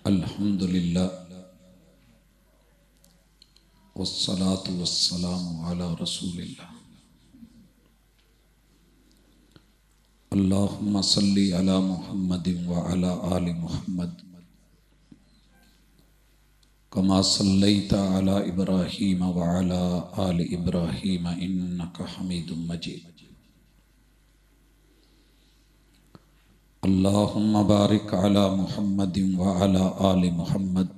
अल्हम्दुलिल्लाह वस्सलातु वस्सलामु अला रसूलिल्लाह। अल्लाहुम्मा सल्ली अला मुहम्मदिन व अला आलि मुहम्मद कमा सल्लैता अला इब्राहीम व अला आलि इब्राहीम इन्नका हमीदुम मजीद। अल्लाहुम्मा बारिक अला मुहम्मदिन व अला आलि मुहम्मद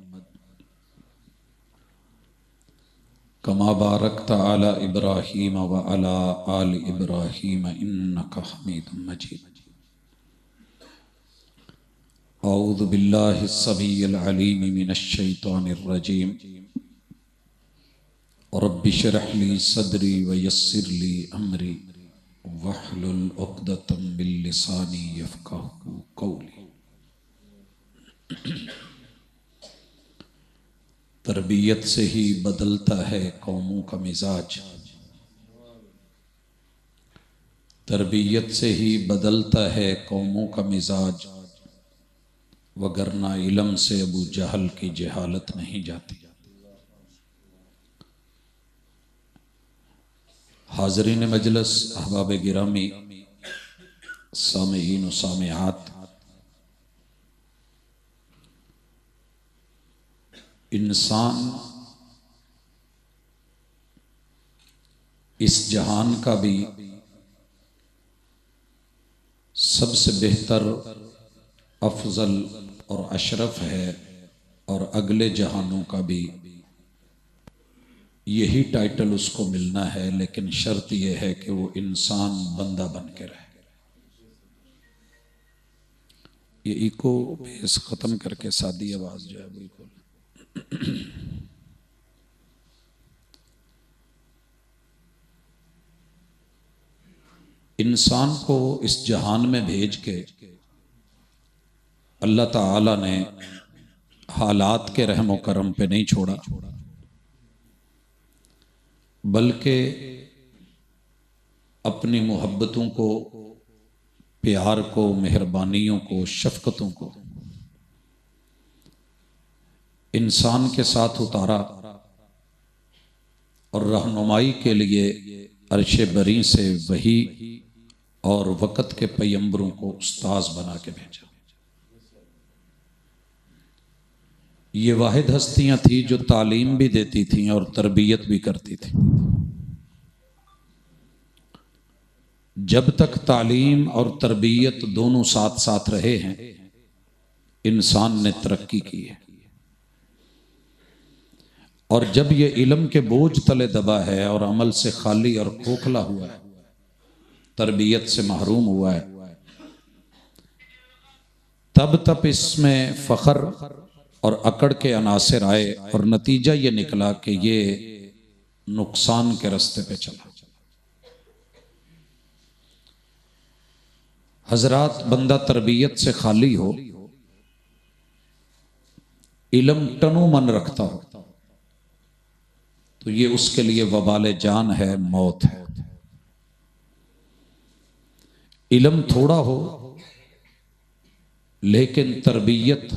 कमा बारकता अला इब्राहीम व अला आलि इब्राहीम इन्नका हमीदुम मजीद। औज़ु बिल्लाहि स्समीइल अलीम मिनश शैतानिर रजीम। रब्बि इश्रह ली सदरी व यस्सिर ली अमरी वहलुल उक़दतम मिन लिसानी यफ़क़हू क़ौली। तरबियत से ही बदलता है कौमों का मिजाज, तरबियत से ही बदलता है कौमों का मिजाज, वगरना इल्म से अबू जहल की जहालत नहीं जाती। हाज़रीन मजलिस, अहबाब गिरामी, सामीईन व सामिआत, इंसान इस जहान का भी सबसे बेहतर, अफजल और अशरफ है, और अगले जहानों का भी यही टाइटल उसको मिलना है, लेकिन शर्त यह है कि वो इंसान बंदा बन के रहे। ये इको बेस ख़त्म करके सादी आवाज़ जो है बिल्कुल इंसान को इस जहान में भेज के अल्लाह ताला ने हालात के रहम करम पे नहीं छोड़ा, बल्कि अपनी मोहब्बतों को, प्यार को, मेहरबानियों को, शफकतों को इंसान के साथ उतारा और रहनुमाई के लिए अर्शे बरी से वही और वक़्त के पैगंबरों को उस्ताज बना के भेजा। ये वाहिद हस्तियां थी जो तालीम भी देती थीं और तरबियत भी करती थी। जब तक तालीम और तरबियत दोनों साथ साथ रहे हैं, इंसान ने तरक्की की है। और जब ये इल्म के बोझ तले दबा है और अमल से खाली और खोखला हुआ है, तरबियत से महरूम हुआ है, तब तब इसमें फख्र और अकड़ के अनासिर आए और नतीजा ये निकला कि ये नुकसान के रास्ते पे चला। हजरात, बंदा तरबियत से खाली हो, इल्म तनो मन रखता हो, तो ये उसके लिए वबाले जान है, मौत है। इल्म थोड़ा हो लेकिन तरबियत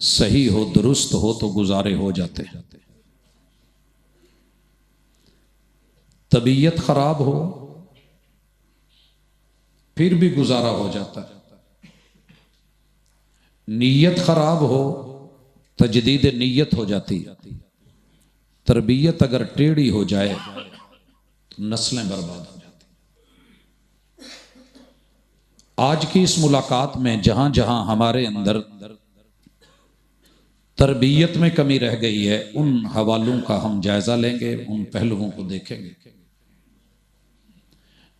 सही हो, दुरुस्त हो, तो गुजारे हो जाते हैं। तबीयत खराब हो फिर भी गुजारा हो जाता है। नीयत खराब हो, तजदीद नीयत हो जाती है। तरबियत अगर टेढ़ी हो जाए तो नस्लें बर्बाद हो जाती। आज की इस मुलाकात में जहां जहां हमारे अंदर तरबियत में कमी रह गई है, उन हवालों का हम जायजा लेंगे, उन पहलुओं को देखेंगे।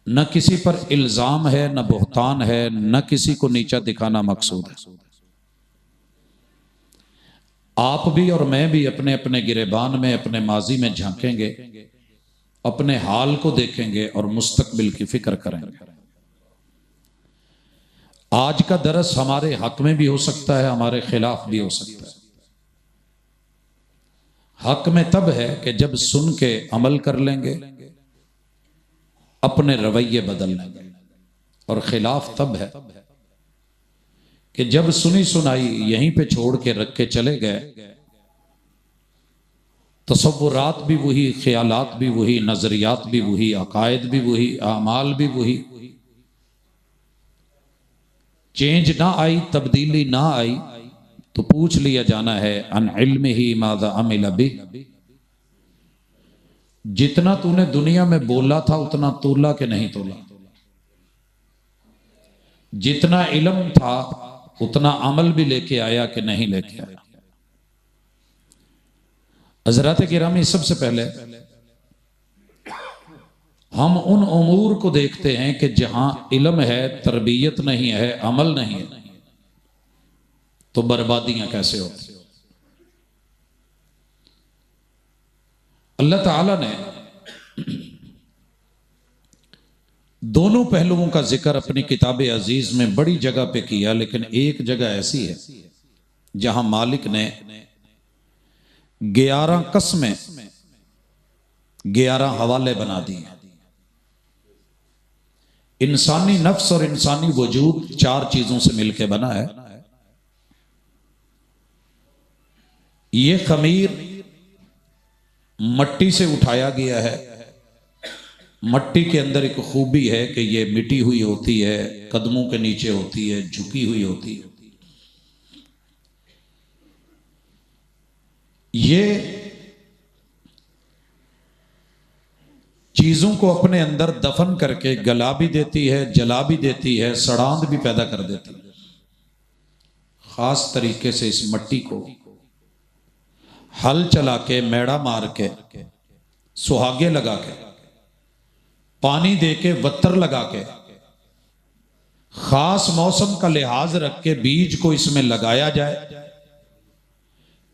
न किसी पर इल्जाम है, न बुहतान है, न किसी को नीचा दिखाना मकसूद है। आप भी और मैं भी अपने अपने गिरेबान में, अपने माजी में झांकेंगे, अपने हाल को देखेंगे और मुस्तकबिल की फिक्र करेंगे। आज का दरस हमारे हक में भी हो सकता है, हमारे खिलाफ भी हो सकता है। हक में तब है कि जब सुन के अमल कर लेंगे, अपने रवैये बदल लेंगे, और खिलाफ तब है कि जब सुनी सुनाई यहीं पे छोड़ के रख के चले गए। तसव्वुरात भी वही, ख्यालात भी वही, नजरियात भी वही, अकायद भी वही, आमाल भी वही। चेंज ना आई, तब्दीली ना आई, तो पूछ लिया जाना है अन इल्म ही माज़ा अमिल बि। जितना तूने दुनिया में बोला था उतना तोला के नहीं तोला, जितना इल्म था उतना अमल भी लेके आया कि नहीं लेके आया। हजरत गिरामी, सबसे पहले हम उन उमूर को देखते हैं कि जहां इल्म है, तरबियत नहीं है, अमल नहीं है, तो बर्बादियां कैसे होती। अल्लाह ताला ने दोनों पहलुओं का जिक्र अपनी किताब अजीज में बड़ी जगह पे किया, लेकिन एक जगह ऐसी है जहां मालिक ने 11 कस्में, 11 हवाले बना दिए। इंसानी नफ्स और इंसानी वजूद 4 चीजों से मिलकर बना है। ये खमीर मट्टी से उठाया गया है। मट्टी के अंदर एक खूबी है कि ये मिटी हुई होती है, कदमों के नीचे होती है, झुकी हुई होती है। ये चीजों को अपने अंदर दफन करके गला भी देती है, जला भी देती है, सड़ांध भी पैदा कर देती है। खास तरीके से इस मट्टी को हल चला के, मेड़ा मार के, सुहागे लगा के, पानी दे के, वत्तर लगा के, खास मौसम का लिहाज रख के बीज को इसमें लगाया जाए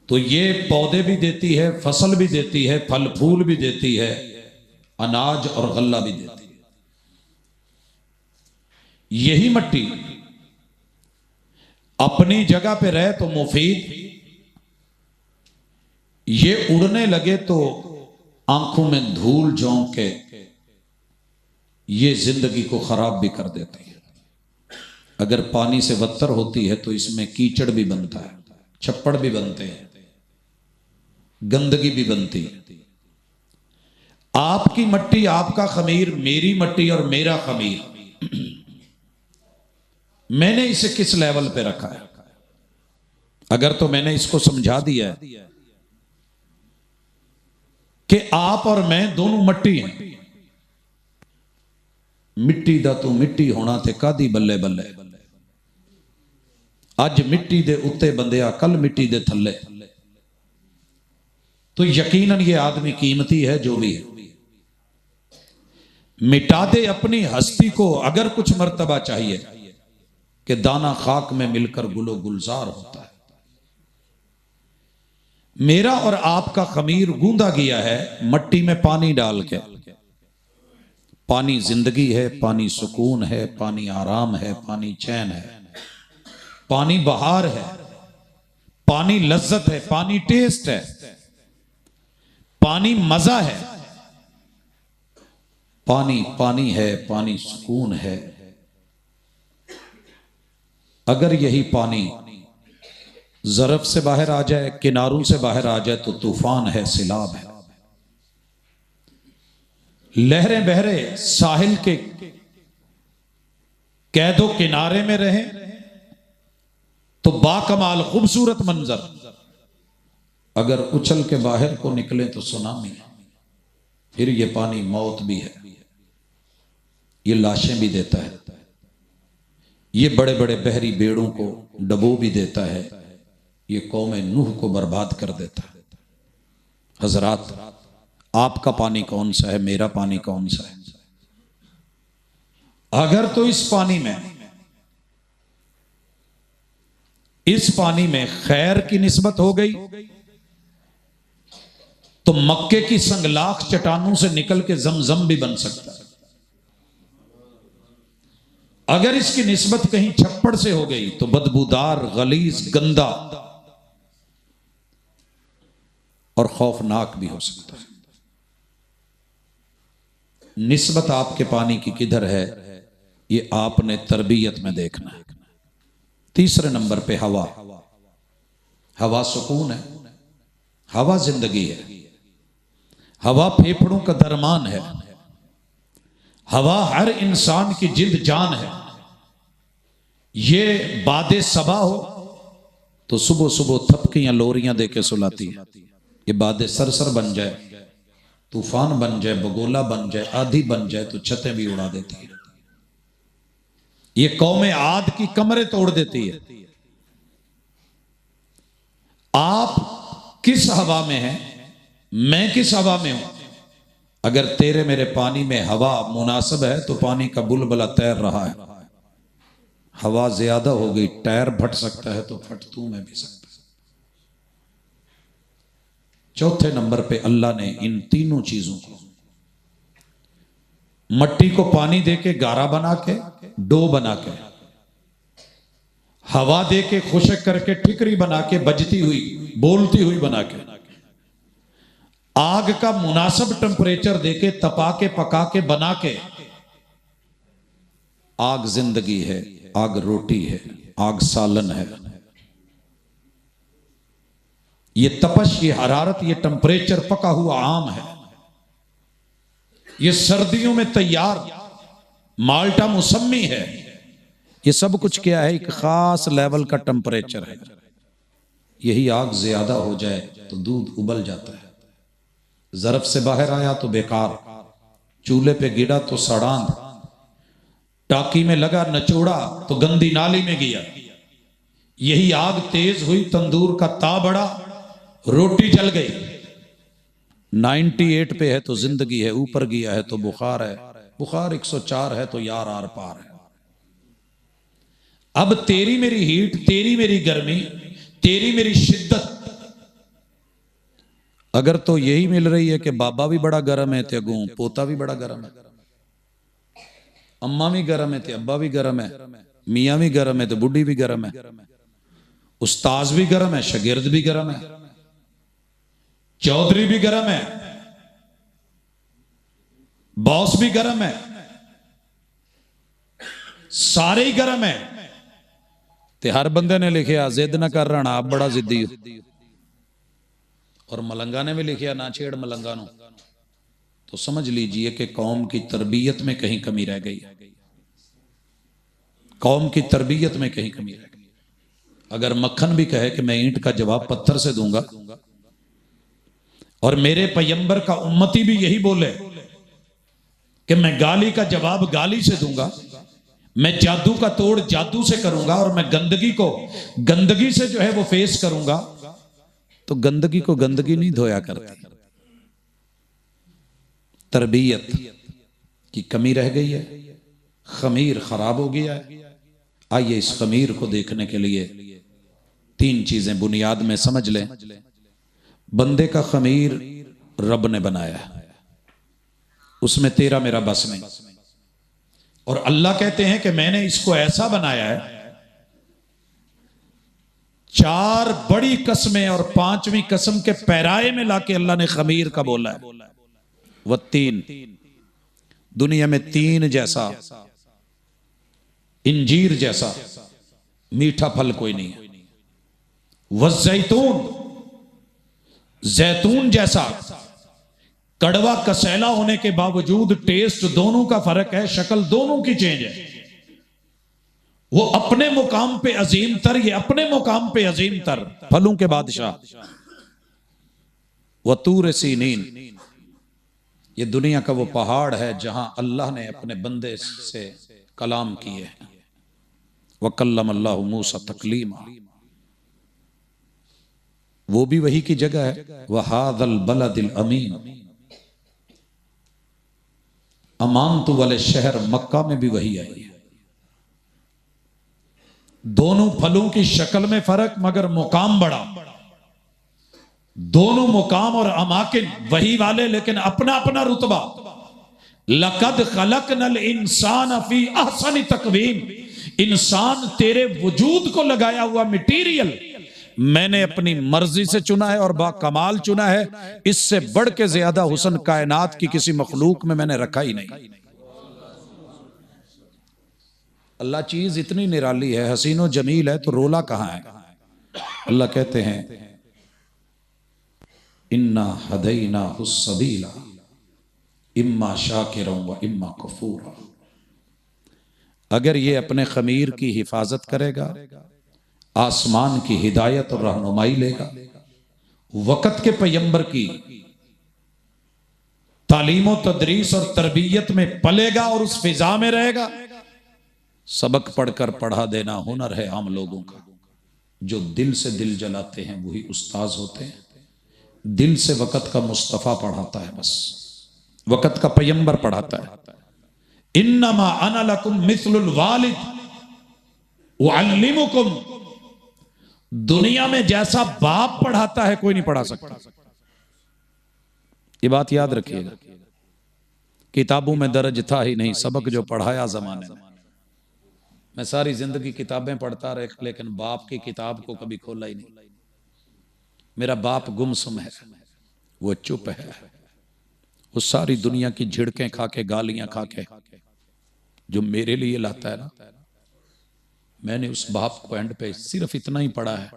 तो ये पौधे भी देती है, फसल भी देती है, फल फूल भी देती है, अनाज और गल्ला भी देती है। यही मट्टी अपनी जगह पे रहे तो मुफीद, ये उड़ने लगे तो आंखों में धूल झोंक के ये जिंदगी को खराब भी कर देती है। अगर पानी से वत्तर होती है तो इसमें कीचड़ भी बनता है, छप्पड़ भी बनते हैं, गंदगी भी बनती है। आपकी मट्टी, आपका खमीर, मेरी मट्टी और मेरा खमीर, मैंने इसे किस लेवल पे रखा है? अगर तो मैंने इसको समझा दिया है कि आप और मैं दोनों मट्टी हैं। मिट्टी दा तू मिट्टी होना ते कादी बल्ले बल्ले। अज मिट्टी दे उत्ते बंदिया, कल मिट्टी दे थल्ले। तो यकीनन ये आदमी कीमती है जो भी है। मिटा दे अपनी हस्ती को। अगर कुछ मर्तबा चाहिए कि दाना खाक में मिलकर गुलो गुलजार होता है। मेरा और आपका खमीर गूंदा गया है मट्टी में पानी डाल के। पानी जिंदगी है, पानी सुकून है, पानी आराम है, पानी चैन है, पानी बहार है, पानी लज्जत है, पानी टेस्ट है, पानी मजा है। पानी पानी है, पानी सुकून है। अगर यही पानी ज़रफ़ से बाहर आ जाए, किनारों से बाहर आ जाए तो तूफान है, सिलाब है। लहरें बहरे साहिल के कैदो किनारे में रहे तो बाकमाल खूबसूरत मंजर। अगर उछल के बाहर को निकले तो सुनामी। फिर ये पानी मौत भी है, ये लाशें भी देता है, ये बड़े बड़े बहरी बेड़ों को डबो भी देता है, ये कौम नूह को बर्बाद कर देता है। हजरात, आपका पानी कौन सा है, मेरा पानी कौन सा है? अगर तो इस पानी में खैर की निस्बत हो गई तो मक्के की संगलाख चट्टानों से निकल के जमजम भी बन सकता है। अगर इसकी निस्बत कहीं छप्पड़ से हो गई तो बदबूदार, गलीज, गंदा और खौफनाक भी हो सकता है। निस्बत आपके पानी की किधर है, ये आपने तरबियत में देखना है। तीसरे नंबर पे हवा। हवा सुकून है, हवा जिंदगी है, हवा फेफड़ों का दरमान है, हवा हर इंसान की जिंद जान है। ये बादे सबा हो तो सुबह सुबह थपकियां लोरियां दे के सुलाती है। ये बादे सरसर बन जाए, तूफान बन जाए, बगोला बन जाए, आधी बन जाए तो छतें भी उड़ा देती है। ये कौमे आद की कमरे तोड़ देती है। आप किस हवा में हैं, मैं किस हवा में हूं? अगर तेरे मेरे पानी में हवा मुनासिब है तो पानी का बुलबुला तैर रहा है। हवा ज्यादा हो गई, टायर फट सकता है तो फट तू में भी सकता है। चौथे नंबर पे अल्लाह ने इन तीनों चीजों को, मट्टी को पानी देके गारा बना के, डो बना के, हवा दे के खुशक करके ठिकरी बना के, बजती हुई बोलती हुई बना के, आग का मुनासिब टेम्परेचर देके तपा के पका के बना के। आग जिंदगी है, आग रोटी है, आग सालन है। ये तपश, ये हरारत, ये टेम्परेचर पका हुआ आम है। ये सर्दियों में तैयार माल्टा मौसमी है। ये सब कुछ क्या है? एक खास लेवल का टेम्परेचर है। यही आग ज्यादा हो जाए तो दूध उबल जाता है, ज़रफ़ से बाहर आया तो बेकार, चूल्हे पे गिरा तो सड़ांध, टाकी में लगा नचोड़ा तो गंदी नाली में गया। यही आग तेज हुई, तंदूर का ता बढ़ा, रोटी जल गई। 98 पे है तो जिंदगी है, ऊपर गया है तो बुखार है, बुखार 104 है तो यार आर पार है। अब तेरी मेरी हीट, तेरी मेरी गर्मी, तेरी मेरी शिद्दत अगर तो यही मिल रही है कि बाबा भी बड़ा गर्म है तो अगू पोता भी बड़ा गर्म है, अम्मा भी गर्म है तो अब्बा भी गर्म है, मियाँ भी गर्म है तो बुढ़ी भी गर्म है, उस्ताज भी गर्म है, शागिर्द भी गर्म है, चौधरी भी गर्म है, बॉस भी गर्म है, सारे ही गर्म है। ते हर बंदे ने लिखिया जिद ना कर रहा, आप बड़ा जिद्दी हो। और मलंगा ने भी लिखिया ना छेड़ मलंगा नो। तो समझ लीजिए कि कौम की तरबियत में कहीं कमी रह गई है, कौम की तरबियत में कहीं कमी रह गई। अगर मक्खन भी कहे कि मैं ईंट का जवाब पत्थर से दूंगा, और मेरे पैगंबर का उम्मती भी यही बोले कि मैं गाली का जवाब गाली से दूंगा, मैं जादू का तोड़ जादू से करूंगा, और मैं गंदगी को गंदगी से जो है वो फेस करूंगा, तो गंदगी को गंदगी नहीं धोया करती। तरबियत की कमी रह गई है, खमीर खराब हो गया है। आइए इस खमीर को देखने के लिए 3 चीजें बुनियाद में समझ लें। बंदे का खमीर रब ने बनाया है, उसमें तेरा मेरा बस नहीं। और अल्लाह कहते हैं कि मैंने इसको ऐसा बनाया है, 4 बड़ी कसमें और 5वीं कसम के पैराए में लाके अल्लाह ने खमीर का बोला है। वह 3, दुनिया में 3 जैसा, इंजीर जैसा मीठा फल कोई नहीं है। वह जैतून, जैतून जैसा कड़वा कसैला होने के बावजूद टेस्ट दोनों का फर्क है, शक्ल दोनों की चेंज है। वो अपने मुकाम पे अजीम तर, ये अपने मुकाम पे अजीम तर, फलों के बादशाह। वह तूर सीनीन, ये दुनिया का वो पहाड़ है जहां अल्लाह ने अपने बंदे से कलाम किए हैं। वकल्लम अल्लाहु मूसा तकलीमा, वो भी वही की जगह है। वहादल बलदिल अमीन, अमान तो वाले शहर मक्का में भी वही आई है। दोनों फलों की शक्ल में फर्क मगर मुकाम बड़ा। दोनों मुकाम और अमाकिन वही वाले, लेकिन अपना अपना रुतबा। लकद खलकनल इंसान फी अहसनी तकवीम, इंसान तेरे वजूद को लगाया हुआ मटीरियल मैंने अपनी मर्जी से चुना है और बाकमाल चुना है। इससे बढ़ के ज्यादा हुस्न कायनात की किसी मखलूक में मैंने रखा ही नहीं। अल्लाह चीज इतनी निराली है, हसीनो जमील है, तो रोला कहाँ है? अल्लाह कहते हैं इन्ना हदैना हुस्सबीला इम्मा शाकिरा व इम्मा कफूरा। अगर ये अपने खमीर की हिफाजत करेगा, आसमान की हिदायत और रहनुमाई लेगा, वक़्त के पैगंबर की तालीम तदरीस और तरबियत में पलेगा और उस फिजा में रहेगा। सबक पढ़कर पढ़ा देना हुनर है आम लोगों का। जो दिल से दिल जलाते हैं वही उस्ताज होते हैं। दिल से वक़्त का मुस्तफ़ा पढ़ाता है, बस वक़्त का पैगंबर पढ़ाता है। इन्नमा अना लकुम मिस्लुल वालिद उअल्लिमुकुम। दुनिया में जैसा बाप पढ़ाता है कोई नहीं पढ़ा सकता। ये बात याद रखिएगा। किताबों में दर्ज था ही नहीं सबक जो पढ़ाया जमाने में। मैं सारी जिंदगी किताबें पढ़ता रहा, लेकिन बाप की किताब को कभी खोला ही नहीं। मेरा बाप गुमसुम है, वो चुप है, वो सारी दुनिया की झिड़कें खा के, गालियां खा के जो मेरे लिए लाता है ना, मैंने उस बाप को एंड पे सिर्फ इतना ही पढ़ा है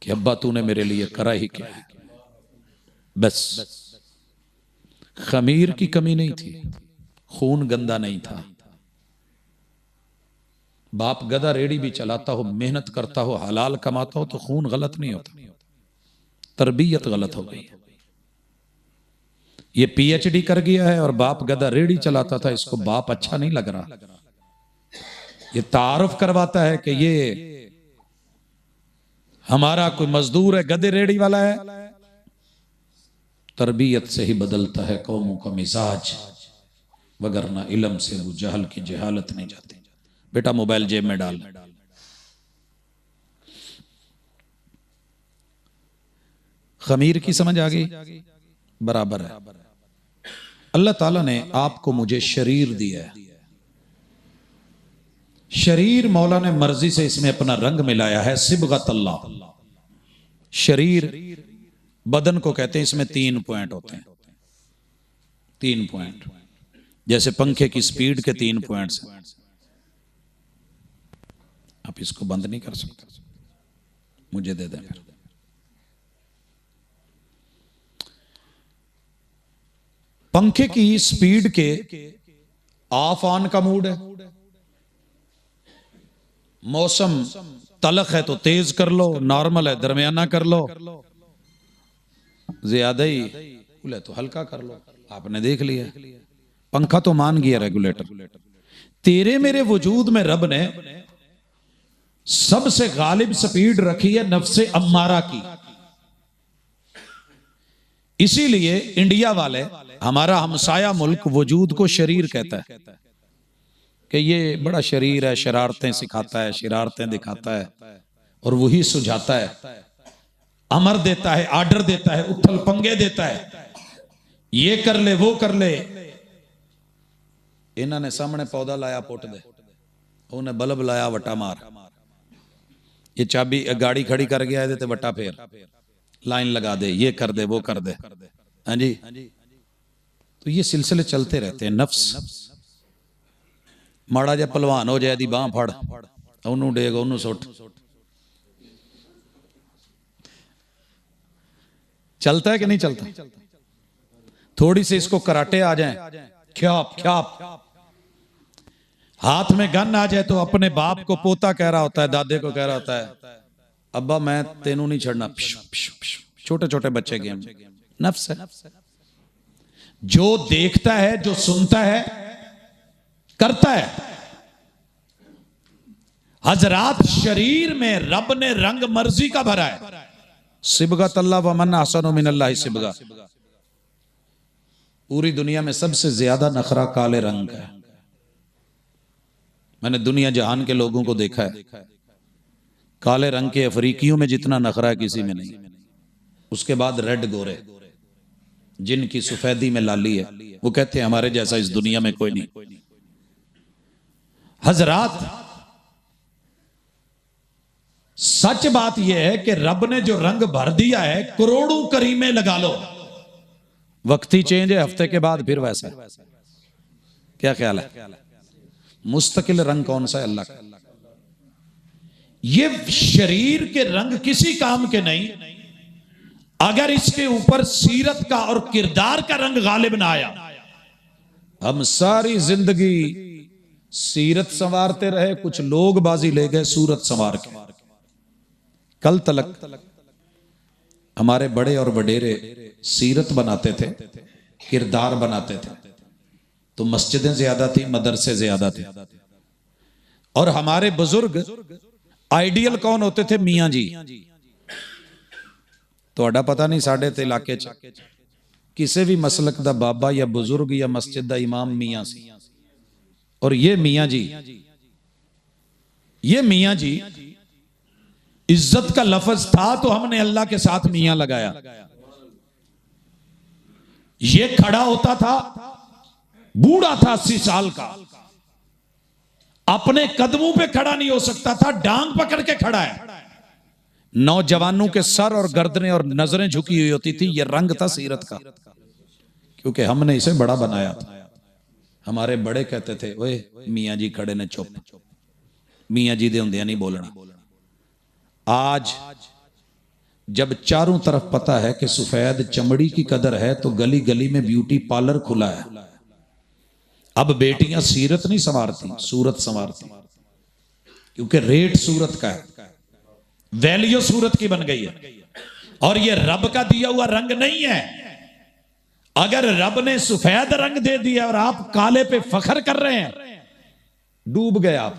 कि अब्बा तूने मेरे लिए करा ही क्या, बस। खमीर की कमी नहीं थी, खून गंदा नहीं था। बाप गधा रेड़ी भी चलाता हो, मेहनत करता हो, हलाल कमाता हो तो खून गलत नहीं होता, तरबियत गलत हो गई है। ये पीएचडी कर गया है और बाप गधा रेड़ी चलाता था, इसको बाप अच्छा नहीं लग रहा। ये तारुफ करवाता है कि ये हमारा कोई मजदूर है, गधे रेड़ी वाला है। तरबियत से ही बदलता है कौमों का मिजाज, वगरना इल्म से वो जहल की जहालत नहीं जाती। बेटा मोबाइल जेब में डाल। खमीर की समझ आ गई? बराबर है। अल्लाह ताला ने आपको मुझे शरीर दिया है। शरीर मौला ने मर्जी से इसमें अपना रंग मिलाया है। सिबगत अल्लाह। शरीर बदन को कहते हैं, इसमें 3 पॉइंट होते हैं। 3 पॉइंट, जैसे पंखे की स्पीड के 3 पॉइंट्स हैं। आप इसको बंद नहीं कर सकते, मुझे दे दें फिर। पंखे की स्पीड के ऑफ ऑन का मूड है। मौसम तलख है तो तेज कर लो, नॉर्मल है दरमियाना कर लो, ज्यादा ही कूल तो हल्का कर लो। आपने देख लिया, पंखा तो मान गया रेगुलेटर। तेरे मेरे वजूद में रब ने सबसे गालिब स्पीड रखी है नफ्से अम्मारा की। इसीलिए इंडिया वाले, हमारा हमसाया मुल्क, वजूद को शरीर कहता है कि ये बड़ा शरीर है, शरारतें सिखाता है, शरारतें दिखाता है और वही सुझाता है, अमर देता है, आर्डर देता है, उथल पंगे देता है, ये कर ले वो कर ले। इन्होंने सामने पौधा लाया पुट दे, उन्हें बल्ब लाया वटा मार, ये चाबी गाड़ी खड़ी कर गया है ते वटा फेर, लाइन लगा दे, ये कर दे वो कर दे। हाँ जी, तो ये सिलसिले चलते रहते हैं। नफ्स माड़ा जा पहलवान हो जाए दी बांह फड़, ओनू डेग ओनू सुट, चलता है कि नहीं चलता? थोड़ी सी इसको कराटे आ जाए, ख्याप ख्याप, हाथ में गन आ जाए तो अपने बाप को पोता कह रहा होता है, दादे को कह रहा होता है, अब्बा मैं तेनू नहीं छड़ना। छोटे छोटे बच्चे गेम। नफ्स है, जो देखता है, जो सुनता है, करता है। हजरात, शरीर में रब ने रंग मर्जी का भरा है। सिबगत अल्लाह व मन अहसनु मिनल्लाहि सिबगा। पूरी दुनिया में सबसे ज्यादा नखरा काले रंग का है। मैंने दुनिया जहान के लोगों को देखा है, काले रंग के अफ्रीकियों में जितना नखरा है किसी में नहीं। उसके बाद रेड गोरे, जिनकी सफेदी में लाली है, वो कहते हैं हमारे जैसा इस दुनिया में कोई नहीं। हजरात, सच बात यह है कि रब ने जो रंग भर दिया है, करोड़ों करीमें लगा लो, वक्त ही चेंज है, हफ्ते के बाद फिर वैसा। क्या ख्याल है? मुस्तकिल रंग कौन सा है? अल्लाह का। ये शरीर के रंग किसी काम के नहीं, अगर इसके ऊपर सीरत का और किरदार का रंग गालिब ना आया। हम सारी जिंदगी सीरत संवारते रहे, कुछ लोग बाजी ले गए सूरत संवार के। कल तलक हमारे बड़े और वडेरे सीरत बनाते थे, किरदार बनाते थे, तो मस्जिदें ज्यादा थी, मदरसे ज्यादा थे। और हमारे बुजुर्ग आइडियल कौन होते थे? मियां जी। तो पता नहीं साढ़े ते इलाके च किसी भी मसलक दा बाबा या बुजुर्ग या मस्जिद दा इमाम मियां सी। और ये मियां जी इज्जत का लफ्ज था, तो हमने अल्लाह के साथ मियां लगाया। ये खड़ा होता था, बूढ़ा था 80 साल का, अपने कदमों पे खड़ा नहीं हो सकता था, डांग पकड़ के खड़ा है। नौजवानों के सर और गर्दनें और नजरें झुकी हुई होती थी। ये रंग था सीरत का, क्योंकि हमने इसे बड़ा बनाया था। हमारे बड़े कहते थे, ओए मियां जी खड़े ने चुप, मियां जी दे हुंदियां नहीं बोलना। आज जब चारों तरफ पता है कि सफेद चमड़ी की कदर है, तो गली गली में ब्यूटी पार्लर खुला है। अब बेटियां सीरत नहीं संवारती, सूरत संवारती, क्योंकि रेट सूरत का है, वैल्यू सूरत की बन गई है। और ये रब का दिया हुआ रंग नहीं है। अगर रब ने सफेद रंग दे दिया और आप काले पे फखर कर रहे हैं, डूब गए आप।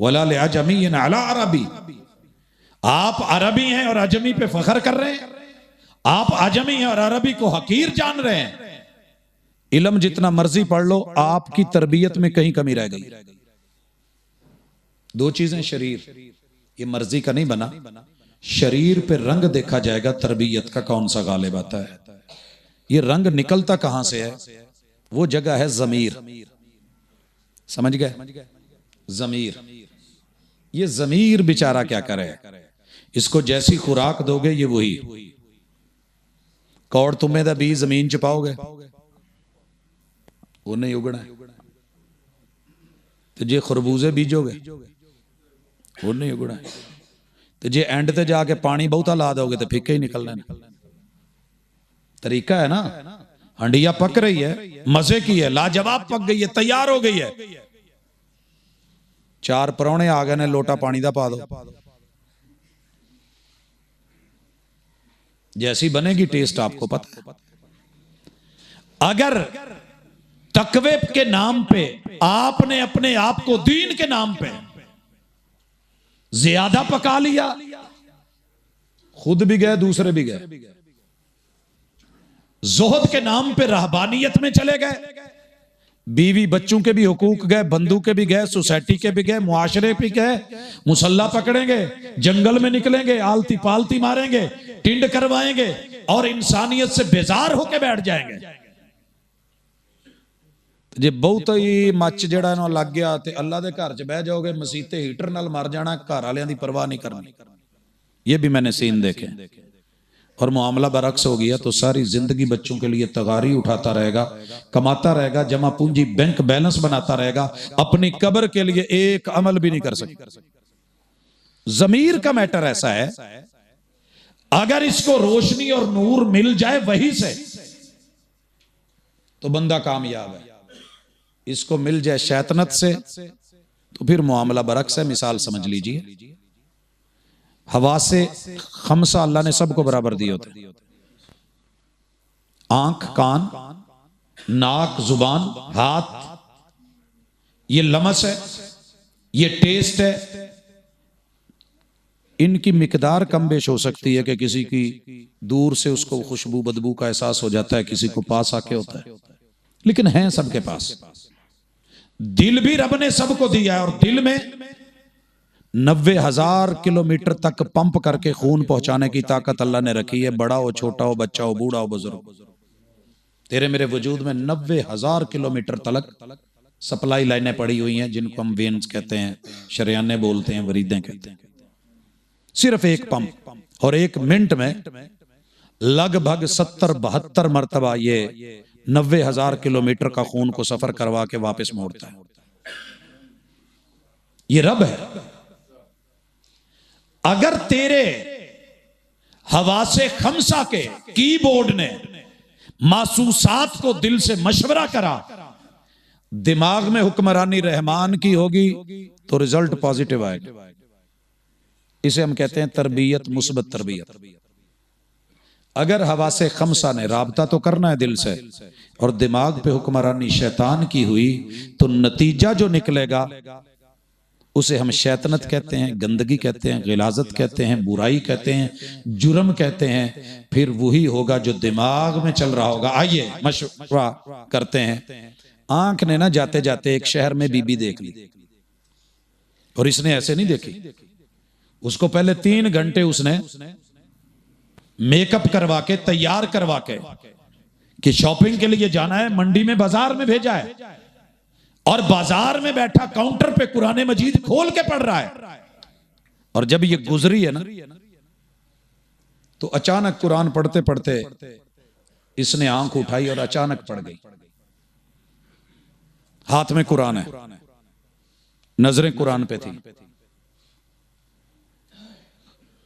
वला लिअजमिय्यिन अला अरबी। आप अरबी हैं और अजमी पे फखर कर रहे हैं, आप अजमी हैं और अरबी को हकीर जान रहे हैं। इल्म जितना मर्जी पढ़ लो, आपकी तरबियत में कहीं कमी रह गई। दो चीजें, शरीर, ये मर्जी का नहीं बना, शरीर पे रंग देखा जाएगा, तरबियत का कौन सा गालिब आता है। ये रंग निकलता कहां से है? वो जगह है जमीर। समझ गए? जमीर। ये जमीर बेचारा क्या करे, इसको जैसी खुराक दोगे ये वही। कौड़ तुम्हें दा बीज जमीन च पाओगे, वो नहीं उगना है। तो जे खरबूजे बीजोगे, वो नहीं उगना है। तो जे एंड ते जाके पानी बहुता ला दोगे तो फिक्के ही निकलना। तरीका है ना। हंडिया पक रही है, मजे की है, लाजवाब पक गई है, तैयार हो गई है। 4 परौने आ गए ने, लोटा पानी दा पा दो, जैसी बनेगी टेस्ट आपको पता है। अगर तकवे के नाम पे आपने अपने आप को दीन के नाम पे ज्यादा पका लिया, खुद भी गए दूसरे भी गए। जोहद के नाम पे रहबानियत में चले गए, बीवी बच्चों के भी हुकूक गए, बंधु के भी गए, सोसाइटी के भी गए, मुआशरे भी गए। मुसल्ला पकड़ेंगे, जंगल में निकलेंगे, आलती पालती मारेंगे, टिंड करवाएंगे और इंसानियत से बेजार होके बैठ जाएंगे। जे बहुत ही मच जेड़ा ना लग गया तो अल्लाह के घर च बह जाओगे, मसीते हीटर नाल मर जाना, घर वालियां दी परवाह नहीं करनी। ये भी मैंने सीन देखे। और मामला बरक्स हो गया तो सारी जिंदगी बच्चों के लिए तगारी उठाता रहेगा, कमाता रहेगा, जमा पूंजी बैंक बैलेंस बनाता रहेगा, अपनी कब्र के लिए एक अमल भी नहीं कर सकता। जमीर का मैटर ऐसा है, अगर इसको रोशनी और नूर मिल जाए वही से तो बंदा कामयाब है। इसको मिल जाए शैतानत से तो फिर मामला बरक्स है। मिसाल समझ लीजिए, हवा से खमसा अल्लाह ने सबको बराबर दिए होते। आंख, कान, नाक, जुबान, हाथ, ये लमस है, ये टेस्ट है। इनकी मिकदार कम बेश हो सकती है कि किसी की दूर से उसको खुशबू बदबू का एहसास हो जाता है, किसी को पास आके होता है, लेकिन हैं सबके पास। दिल भी रब ने सबको दिया है और दिल में 90,000 किलोमीटर तक पंप करके खून पहुंचाने की ताकत अल्लाह ने रखी है। बड़ा हो, छोटा हो, बच्चा हो, बूढ़ा हो, बुजुर्ग, तेरे मेरे वजूद में 90,000 किलोमीटर तक सप्लाई लाइनें पड़ी हुई हैं, जिनको हम वेन्स कहते हैं, शरियाने बोलते हैं, वरीदें कहते हैं। सिर्फ एक पंप और 1 मिनट में लगभग 70-72 मरतबा ये 90,000 किलोमीटर का खून को सफर करवा के वापस मोड़ता है। ये रब है। अगर तेरे हवासे खमसा के कीबोर्ड ने मासूसात को दिल से मशवरा करा, दिमाग में हुक्मरानी रहमान की होगी तो रिजल्ट पॉजिटिव आएगा। इसे हम कहते हैं तरबियत, मुस्बत तरबियत। अगर हवासे खमसा ने राबता तो करना है दिल से और दिमाग पे हुक्मरानी शैतान की हुई तो नतीजा जो निकलेगा उसे हम शैतनत कहते हैं, गंदगी कहते हैं, गिलाजत कहते हैं, बुराई कहते हैं, जुर्म कहते हैं। फिर वही होगा जो दिमाग में चल रहा होगा। आइए मशवरा करते हैं। आंख ने ना जाते जाते एक शहर में बीबी देख ली और इसने ऐसे नहीं देखी, उसको पहले 3 घंटे उसने मेकअप करवा के तैयार करवा के कि शॉपिंग के लिए जाना है, मंडी में बाजार में भेजा है और बाजार में बैठा काउंटर पे कुरान मजीद खोल के पढ़ रहा है। और जब ये गुजरी है ना तो अचानक कुरान पढ़ते पढ़ते इसने आंख उठाई और अचानक पड़ गई। हाथ में कुरान है, नजरें कुरान पे थी।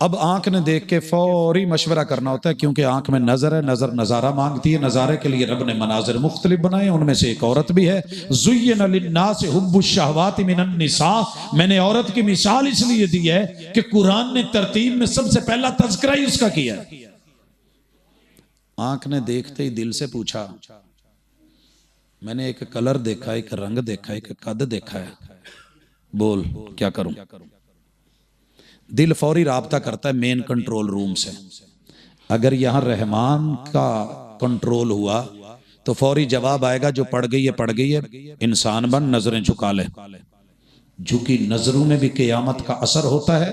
अब आंख ने देख के फौरी मशवरा करना होता है, क्योंकि आंख में नजर है, नजर नजारा मांगती है। नजारे के लिए रब ने मनाजिर मुख्तलिफ बनाए, उनमें से एक औरत भी है। ज़ुय्यिना लिन्नास हुब्बुश शहवाति मिनन निसा। मैंने औरत की मिसाल इसलिए दी है कि कुरान ने तरतीब में सबसे पहला तज़किरा ही उसका किया है। आंख ने देखते ही दिल से पूछा, मैंने एक कलर देखा, एक रंग देखा, एक कद देखा है, बोल क्या करूं। दिल फौरी राब्ता करता है मेन कंट्रोल रूम से। अगर यहां रहमान का कंट्रोल हुआ तो फौरी जवाब आएगा, जो पड़ गई है पड़ गई है, इंसान बन, नजरें झुका ले। झुकी नजरों में भी क़यामत का असर होता है,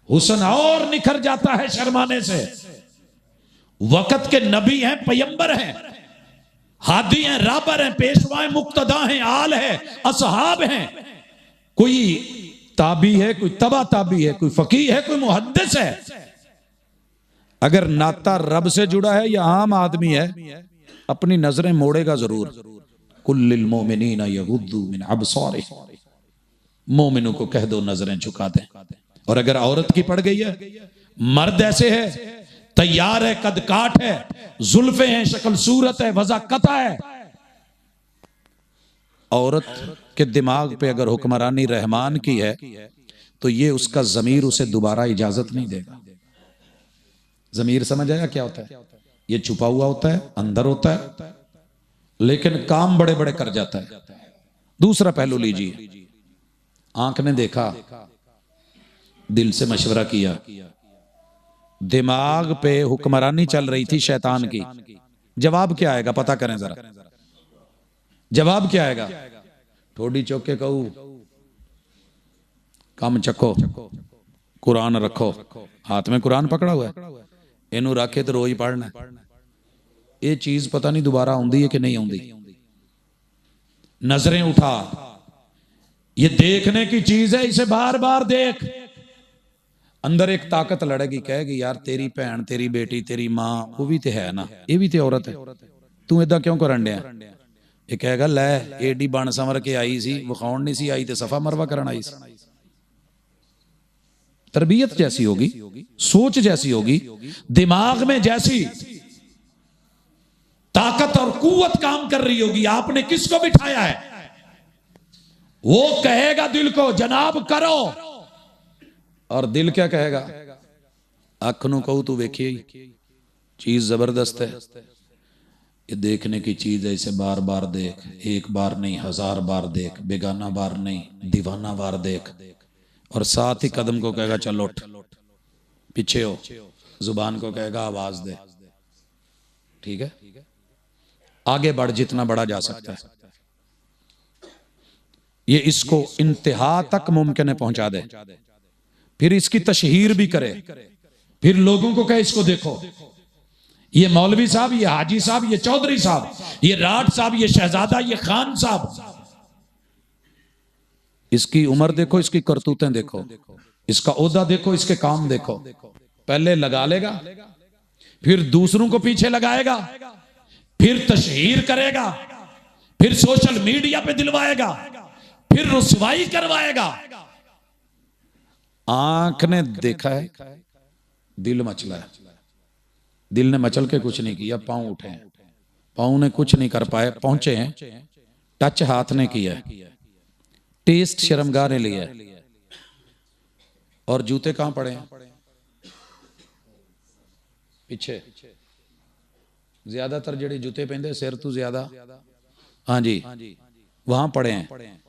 हुस्न और निखर जाता है शर्माने से। वक्त के नबी हैं, पैगंबर हैं, हादी हैं, राबर हैं, पेशवा हैं, मुक्तदा हैं, आल है, असहाब हैं। कोई ताबी है, कोई तबा ताबी है, कोई फकीह है, कोई मुहद्दिस है। अगर नाता रब से जुड़ा है या आम आदमी है, अपनी नजरें मोड़ेगा जरूर। कुल्लिल मोमिनीना यगुद्दू मिन अबसारिहिम, मोमिनों को कह दो नजरें झुका दें। और अगर औरत की पड़ गई है, मर्द ऐसे है, तैयार है, कद काट है, जुल्फे हैं, शक्ल सूरत है, वज़ाकता है, औरत के दिमाग पे अगर हुक्मरानी रहमान की है तो ये उसका जमीर उसे दोबारा इजाजत नहीं देगा। जमीर समझ आया क्या होता है? ये छुपा हुआ होता है, अंदर होता है, लेकिन काम बड़े बड़े कर जाता है। दूसरा पहलू लीजिए, आंख ने देखा, दिल से मशवरा किया, दिमाग पे हुक्मरानी चल रही थी शैतान की। जवाब क्या आएगा पता करें जरा, जवाब क्या आएगा? ठोडी चौक के कहू, कम चको, कुरान रखो। हाथ में कुरान पकड़ा हुआ है, इनू रखे तो रोज पढ़ना। ये चीज पता नहीं दोबारा आउंदी है कि नहीं आउंदी। नजरें उठा, ये देखने की चीज है, इसे बार बार देख। अंदर एक ताकत लड़ेगी, कहेगी यार तेरी भैन, तेरी बेटी, तेरी मां, वो भी तो है ना, ये भी तो औरत है, तू इदा क्यों करन दिया? ये कहेगा लै एडी बन संवर के आई सी, विखाउण नहीं सी आई, तो सफा मरवा करन आई सी। तरबियत जैसी होगी, सोच जैसी होगी, दिमाग में जैसी ताकत और कुव्वत काम कर रही होगी। आपने किसको बिठाया है, वो कहेगा दिल को जनाब करो, और दिल क्या कहेगा? अख नूं कहू तू वेखिए, चीज जबरदस्त है, ये देखने की चीज है, इसे बार बार देख, एक बार नहीं 1000 बार देख, बेगाना बार नहीं दीवाना बार देख। और साथ ही कदम को कहेगा चल उठ, पीछे हो, जुबान को कहेगा आवाज दे, ठीक है, आगे बढ़ जितना बढ़ा जा सकता है। ये इसको इंतहा तक मुमकिन है पहुंचा दे, फिर इसकी तशहीर भी करे, फिर लोगों को कहे इसको देखो, ये मौलवी साहब, ये हाजी साहब, ये चौधरी साहब, ये राठ साहब, ये शहजादा, ये खान साहब, इसकी उम्र देखो, इसकी करतूतें देखो, इसका ओहदा देखो, इसके काम देखो। पहले लगा लेगा, फिर दूसरों को पीछे लगाएगा, फिर तशहीर करेगा, फिर सोशल मीडिया पे दिलवाएगा, फिर रुसवाई करवाएगा। आंख ने देखा है, दिल मचला है। दिल ने मचल के कुछ नहीं किया, पांव उठे हैं, पांव ने कुछ नहीं कर पाए, पहुंचे हैं, टच हाथ ने किया है, टेस्ट शर्मगाह ने लिया है, और जूते कहां पड़े हैं? पीछे। ज्यादातर जेडे जूते पहनते सिर तो ज्यादा, हाँ जी, वहां पड़े हैं।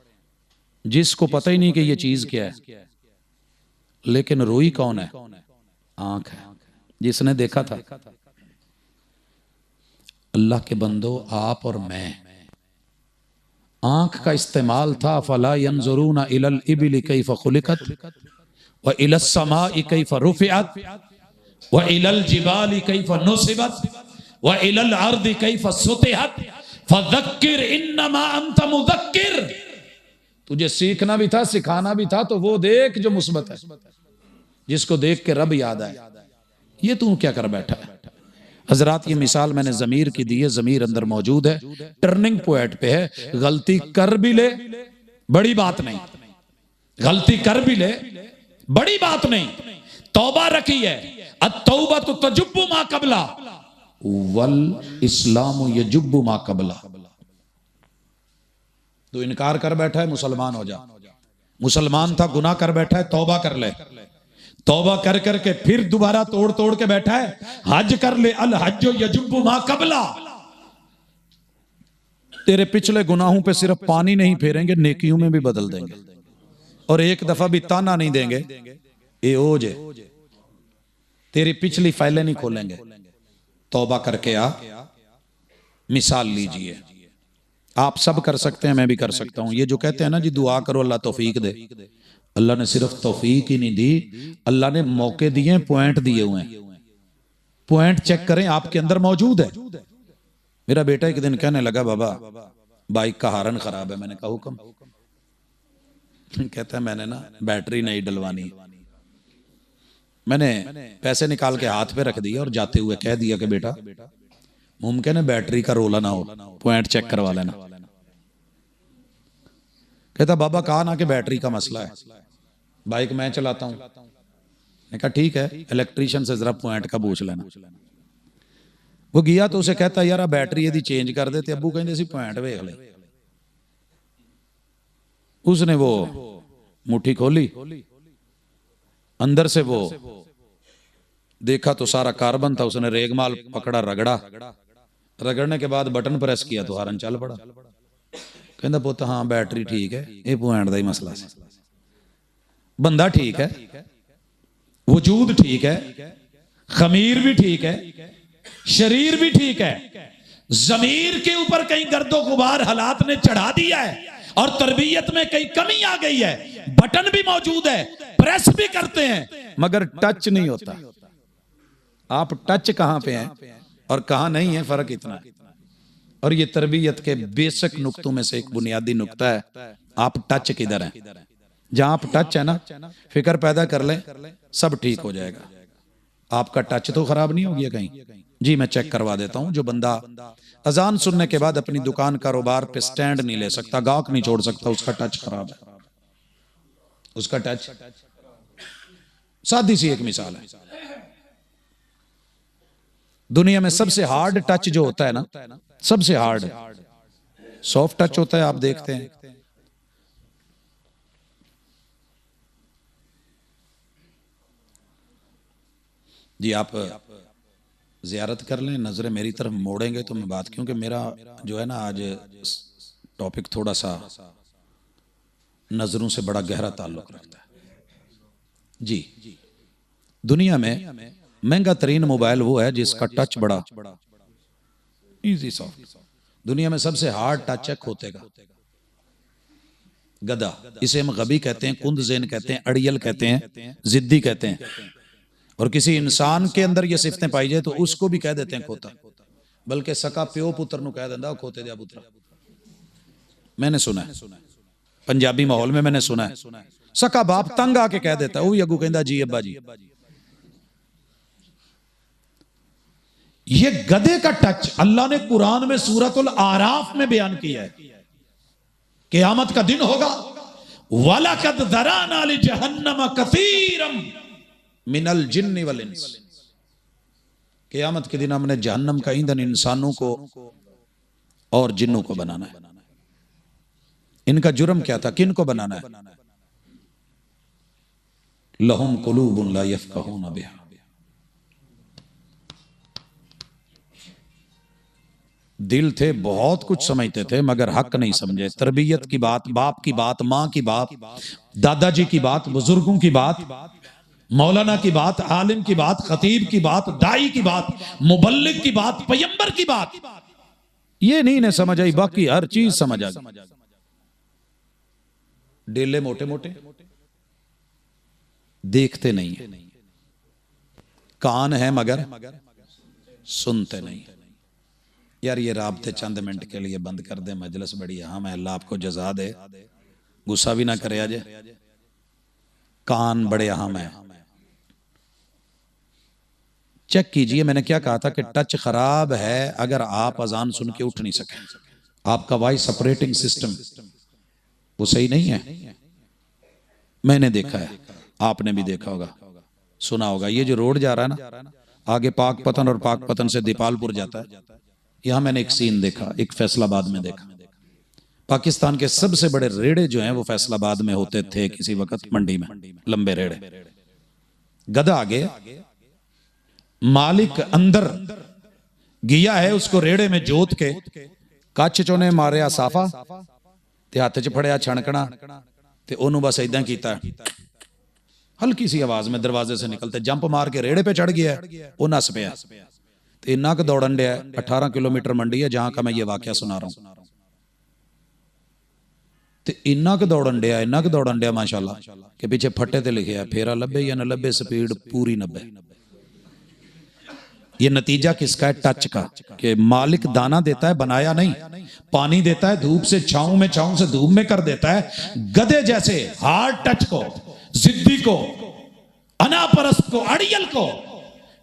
जिसको पता ही नहीं कि ये चीज क्या है, लेकिन रोई कौन है? आंख है, जिसने देखा था। अल्लाह के बंदो, आप और मैं, आंख का इस्तेमाल था। फला यंजुरूना इलल इबिली कैफ खुलिकत व इलस समाई कैफ रुफिअत व इलल जिबाली कैफ नुसिबत व इलल अर्दि कैफ सुतिहत फज़क्किर इन्नमा अंत मुज़क्किर। तुझे सीखना भी था, सिखाना भी था, तो वो देख जो मुस्बत है, जिसको देख के रब याद आए। ये तू क्या कर बैठा है? हजरात, ये मिसाल मैंने जमीर की दी है, जमीर अंदर मौजूद है, टर्निंग पॉइंट पे है। गलती कर भी ले, बड़ी बात नहीं, गलती कर भी ले, बड़ी बात नहीं, तौबा रखी है। अत्तौबा तो तजुब्बु मा कबला वल इस्लाम यजुब्बु मा कबला। तो इनकार कर बैठा है, मुसलमान हो जा। मुसलमान था, गुनाह कर बैठा है, तौबा कर ले। तौबा कर करके फिर दोबारा तोड़ तोड़ के बैठा है, हज कर ले। अल हज यजुब्बु मा कबला। तेरे पिछले गुनाहों पे सिर्फ पानी नहीं फेरेंगे, नेकियों में भी बदल देंगे, और एक दफा भी ताना नहीं देंगे ए ओज, तेरी पिछली फाइलें नहीं खोलेंगे। तौबा करके आ। मिसाल लीजिए, आप सब कर सकते हैं, मैं भी कर सकता हूं। ये जो कहते हैं ना जी दुआ करो अल्लाह तौफीक दे, अल्लाह ने सिर्फ तौफीक ही नहीं दी, अल्लाह ने मौके दिए, पॉइंट दिए हुए हैं। पॉइंट चेक करें, आपके अंदर मौजूद है। मेरा बेटा एक दिन कहने लगा, बाबा बाइक का हारन खराब है। मैंने कहा हुक्म? कहता है मैंने ना बैटरी नहीं डलवानी। मैंने पैसे निकाल के हाथ पे रख दिया और जाते हुए कह दिया कि बेटा मुमकिन है बैटरी का रोला ना हो, पॉइंट चेक करवा लेना। कहता बाबा कहा ना कि बैटरी का मसला है, बाइक मैं चलाता हूं। मैंने कहा ठीक है, इलेक्ट्रीशियन से जरा पॉइंट का पूछ लेना। वो गया तो उसे कहता यार बैटरी यदि चेंज कर दे, अबू कहते सी पॉइंट वेख ले। उसने वो मुट्ठी खोली, अंदर से वो देखा तो सारा कार्बन था। उसने रेगमाल पकड़ा, रगड़ा, रगड़ने के बाद बटन प्रेस किया तो हारन चल पड़ा। कहता पुत हाँ बैटरी ठीक है, ये पॉइंट का ही मसला है। बंदा ठीक है, वजूद ठीक है, खमीर भी ठीक है, शरीर भी ठीक है, जमीर के ऊपर कहीं गर्दो गुबार हालात ने चढ़ा दिया है और तरबियत में कहीं कमी आ गई है। बटन भी मौजूद है, प्रेस भी करते हैं, मगर टच नहीं होता। आप टच कहां पे हैं और कहां नहीं है, फर्क इतना है। और ये तरबियत के बेसिक नुक्तों में से एक बुनियादी नुक्ता है, आप टच किधर हैं। जहां आप टच है ना, फिक्र पैदा कर लें, सब ठीक हो जाएगा। आपका टच तो खराब नहीं हो गया कहीं? जी मैं चेक करवा देता हूं। जो बंदा अजान सुनने के बाद अपनी दुकान कारोबार पे स्टैंड नहीं ले सकता, गाहक नहीं छोड़ सकता, उसका टच खराब है। उसका टच, सादी सी एक मिसाल है। दुनिया में सबसे हार्ड टच जो होता है ना, सबसे हार्ड सॉफ्ट टच होता है। आप देखते हैं जी, आप जियारत कर लें, नजरें मेरी तरफ मोड़ेंगे तो मैं बात, क्योंकि मेरा जो है ना आज टॉपिक थोड़ा सा नजरों से बड़ा गहरा ताल्लुक रखता है जी। दुनिया में महंगा तरीन मोबाइल वो है जिसका टच बड़ा इजी सॉफ्ट। दुनिया में सबसे हार्ड टच है खोते का, गधा। इसे हम गबी कहते हैं, कुंद ज़ेन कहते हैं, अड़ियल कहते हैं, जिद्दी कहते हैं। और किसी इंसान के अंदर ये सिफतें पाई जाए तो उसको भी कह देते हैं खोता। बल्कि सका प्यो पुत्र नु कह देंदा खोते दिया पुत्र। मैंने सुना है, पंजाबी माहौल में मैंने सुना है, सका बाप तंग आके कह देता है, वो अगू कहता जी अब्बा जी। ये गधे का टच अल्लाह ने कुरान में सूरतुल आराफ में बयान किया है। क़यामत का दिन होगा, वलकद ज़राना लि जहन्नम कसीरम मिनल जिन्नि वल इंस। क़यामत के दिन हमने जहन्नम का ईंधन इंसानों को और जिन्नों को बनाना है। इनका जुर्म क्या था, किन को बनाना है? लहुम कुलूबुन ला यफ़क़हून बिहा, दिल थे बहुत कुछ समझते थे मगर हक नहीं समझे। तरबियत की बात, बाप की बात, माँ की बात, दादाजी की बात, बुजुर्गों की बात, मौलाना की बात, आलिम की बात, खतीब की बात, दाई की बात, मुबल्लिग की बात, पैगंबर की बात, ये नहीं ने समझ आई, बाकी हर चीज समझ आ गई। डेले मोटे मोटे, देखते नहीं है, कान है मगर सुनते नहीं। यार ये राबते चंद मिनट के लिए बंद कर दे, मजलिस बड़ी अहम है, अल्लाह आपको जजा दे, गुस्सा भी ना करे आज। कान बड़े अहम है, चेक कीजिए। मैंने क्या कहा था कि टच खराब है अगर आप अजान सुन के उठ नहीं सके, आपका वॉइस ऑपरेटिंग सिस्टम वो सही नहीं है। मैंने देखा है, आपने भी देखा होगा, सुना होगा। ये जो रोड जा रहा है ना आगे पाकपतन और पाकपतन से दीपालपुर जाता है, यहां मैंने एक सीन देखा, एक फैसलाबाद में देखा। पाकिस्तान के सबसे बड़े रेड़े जो हैं वो फैसलाबाद में होते थे किसी वक्त, मंडी में लंबे रेड़े। गधा आगे, मालिक अंदर गया है, उसको रेड़े में जोत के कच्च चोने मारिया साफा ते हाथ च फड़िया छणकना ते ओनू बस इदां कीता, हल्की सी आवाज में दरवाजे से निकलते जंप मार के रेड़े पे चढ़ गया, वो नस पिया। तो इन्ना क दौड़न दिया, 18 किलोमीटर मंडी है जहां का मैं ये वाकया सुना रहा हूं। तो इन्ना क दौड़न दिया माशाल्लाह के पीछे फट्टे ते लिखे है फेरा 90 या 90 स्पीड पूरी 90। ये नतीजा किसका है? टच का। कि मालिक दाना देता है, बनाया नहीं, पानी देता है, धूप से छांव में, छांव से धूप में कर देता है। गधे जैसे हार्ड टच को, जिद्दी को, अनापरस्त को, अड़ियल को,